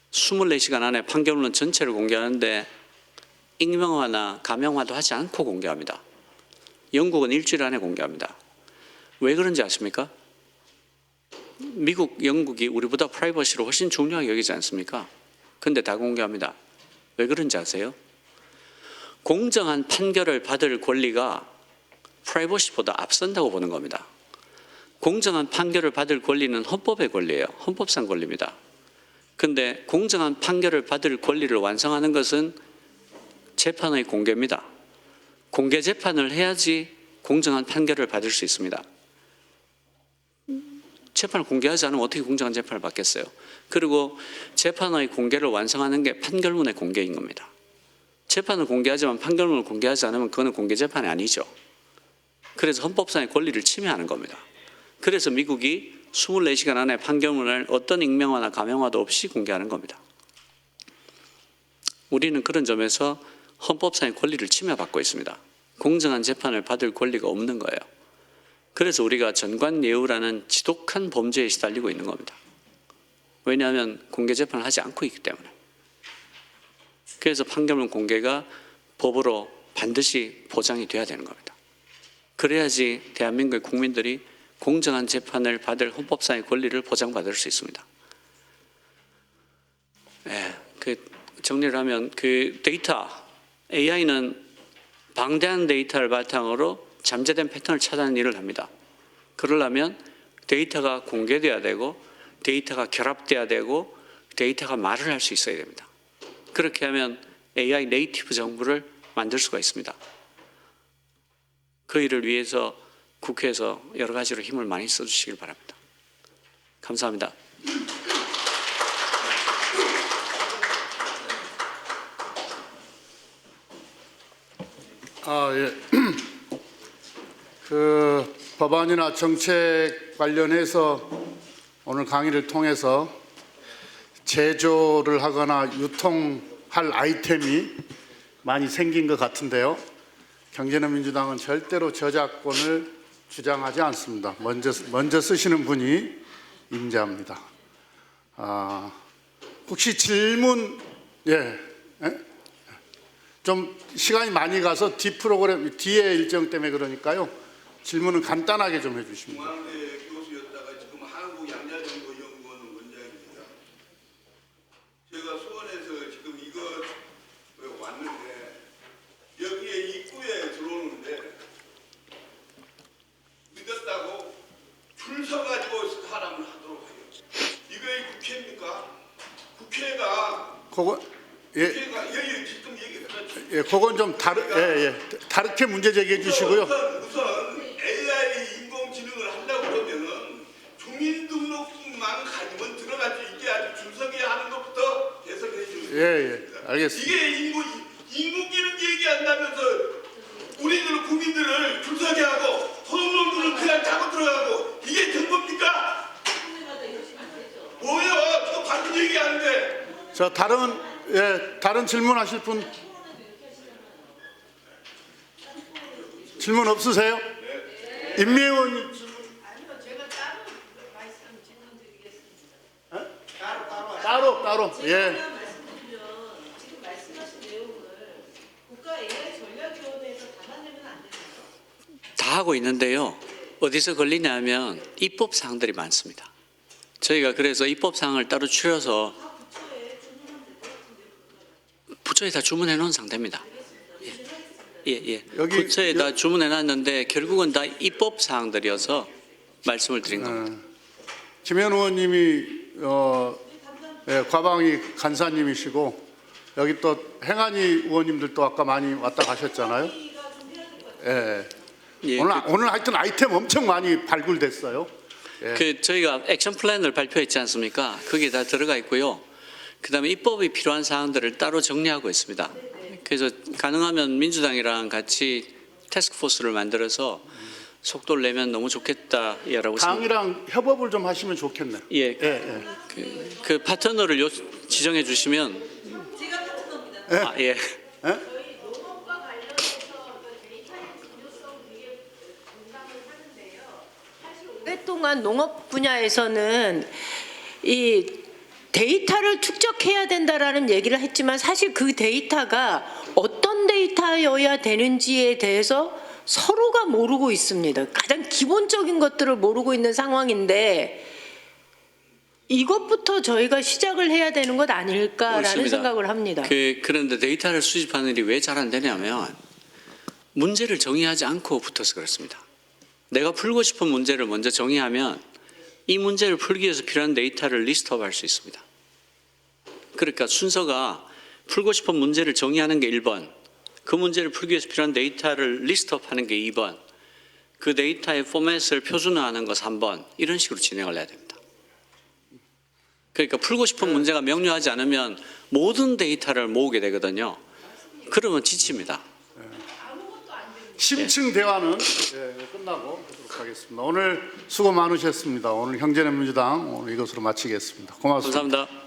24시간 안에 판결문 전체를 공개하는데 익명화나 가명화도 하지 않고 공개합니다. 영국은 일주일 안에 공개합니다. 왜 그런지 아십니까? 미국, 영국이 우리보다 프라이버시를 훨씬 중요하게 여기지 않습니까? 근데 다 공개합니다. 왜 그런지 아세요? 공정한 판결을 받을 권리가 프라이버시보다 앞선다고 보는 겁니다. 공정한 판결을 받을 권리는 헌법의 권리예요. 헌법상 권리입니다. 근데 공정한 판결을 받을 권리를 완성하는 것은 재판의 공개입니다. 공개 재판을 해야지 공정한 판결을 받을 수 있습니다. 재판을 공개하지 않으면 어떻게 공정한 재판을 받겠어요? 그리고 재판의 공개를 완성하는 게 판결문의 공개인 겁니다. 재판을 공개하지만 판결문을 공개하지 않으면 그거는 공개 재판이 아니죠. 그래서 헌법상의 권리를 침해하는 겁니다. 그래서 미국이 24시간 안에 판결문을 어떤 익명화나 가명화도 없이 공개하는 겁니다. 우리는 그런 점에서 헌법상의 권리를 침해받고 있습니다. 공정한 재판을 받을 권리가 없는 거예요. 그래서 우리가 전관예우라는 지독한 범죄에 시달리고 있는 겁니다. 왜냐하면 공개 재판을 하지 않고 있기 때문에. 그래서 판결문 공개가 법으로 반드시 보장이 돼야 되는 겁니다. 그래야지 대한민국의 국민들이 공정한 재판을 받을 헌법상의 권리를 보장받을 수 있습니다. 정리를 하면 데이터, AI는 방대한 데이터를 바탕으로 잠재된 패턴을 찾아내는 일을 합니다. 그러려면 데이터가 공개돼야 되고 데이터가 결합돼야 되고 데이터가 말을 할 수 있어야 됩니다. 그렇게 하면 AI 네이티브 정부를 만들 수가 있습니다. 그 일을 위해서 국회에서 여러 가지로 힘을 많이 써주시길 바랍니다. 감사합니다. 법안이나 정책 관련해서 오늘 강의를 통해서 제조를 하거나 유통할 아이템이 많이 생긴 것 같은데요. 경제는 민주당은 절대로 저작권을 주장하지 않습니다. 먼저 쓰시는 분이 임자입니다. 혹시 질문, 좀 시간이 많이 가서 뒤에 일정 때문에 그러니까요. 질문은 간단하게 좀 해주십니다. 중앙대 교수였다가 지금 한국양자정보연구원 원장입니다. 제가 수원에서 지금 이거 왔는데 여기에 입구에 들어오는데 믿었다고 줄 서가지고 사람을 하도록 해요. 이게 국회입니까? 국회가 국회가 지금 얘기했죠. 그건 좀 다르게 문제 제기해 주시고요. 우선 AI 인공지능을 한다고 그러면은 주민등록증만 가지면 들어갈 수 있게 아주 줄서게 하는 것부터 개선해 주세요. 알겠습니다. 이게 인공지능 얘기한다면서 우리들 국민들을 줄서게 하고 호롱놈들은 그냥 타고 들어가고 이게 된 겁니까? 뭐야? 또 반대 얘기하는데. 자, 다른 질문하실 분 질문 없으세요? 임미애원님 아니요, 제가 따로 말씀 질문 드리겠습니다. 따로 지금 말씀하신 내용을 국가 AI 전략위원회에서 담아내면 안 되나요? 다 하고 있는데요. 어디서 걸리냐면 입법사항들이 많습니다. 저희가 그래서 입법사항을 따로 추려서 부처에 다 주문해 놓은 상태입니다. 부처에 다 주문해 놨는데 결국은 다 입법사항들이어서 말씀을 드린 겁니다. 김현 의원님이 과방위 간사님이시고 여기 또 행안위 의원님들도 아까 많이 왔다 가셨잖아요. 예, 오늘 하여튼 아이템 엄청 많이 발굴됐어요. 저희가 액션 플랜을 발표했지 않습니까? 거기에 다 들어가 있고요. 그다음에 입법이 필요한 사항들을 따로 정리하고 있습니다. 그래서 가능하면 민주당이랑 같이 태스크포스를 만들어서 속도를 내면 너무 좋겠다라고 당이랑 협업을 좀 하시면 좋겠네요. 그 파트너를 지정해 주시면 제가 파트너입니다. 예. 저희 농업과 관련해서 데이터의 중요성 되게 공감을 하는데요. 사실 오랫동안 농업 분야에서는 이 데이터를 축적해야 된다라는 얘기를 했지만 사실 그 데이터가 어떤 데이터여야 되는지에 대해서 서로가 모르고 있습니다. 가장 기본적인 것들을 모르고 있는 상황인데 이것부터 저희가 시작을 해야 되는 것 아닐까라는 옳습니다. 생각을 합니다. 그런데 데이터를 수집하는 일이 왜 잘 안 되냐면 문제를 정의하지 않고 붙어서 그렇습니다. 내가 풀고 싶은 문제를 먼저 정의하면 이 문제를 풀기 위해서 필요한 데이터를 리스트업할 수 있습니다. 그러니까 순서가 풀고 싶은 문제를 정의하는 게 1번, 그 문제를 풀기 위해서 필요한 데이터를 리스트업하는 게 2번, 그 데이터의 포맷을 표준화하는 거 3번, 이런 식으로 진행을 해야 됩니다. 그러니까 풀고 싶은 문제가 명료하지 않으면 모든 데이터를 모으게 되거든요. 그러면 지칩니다. 심층 대화는 끝나고 하도록 하겠습니다. 오늘 수고 많으셨습니다. 오늘 경제는 민주당 오늘 이것으로 마치겠습니다. 고맙습니다. 감사합니다.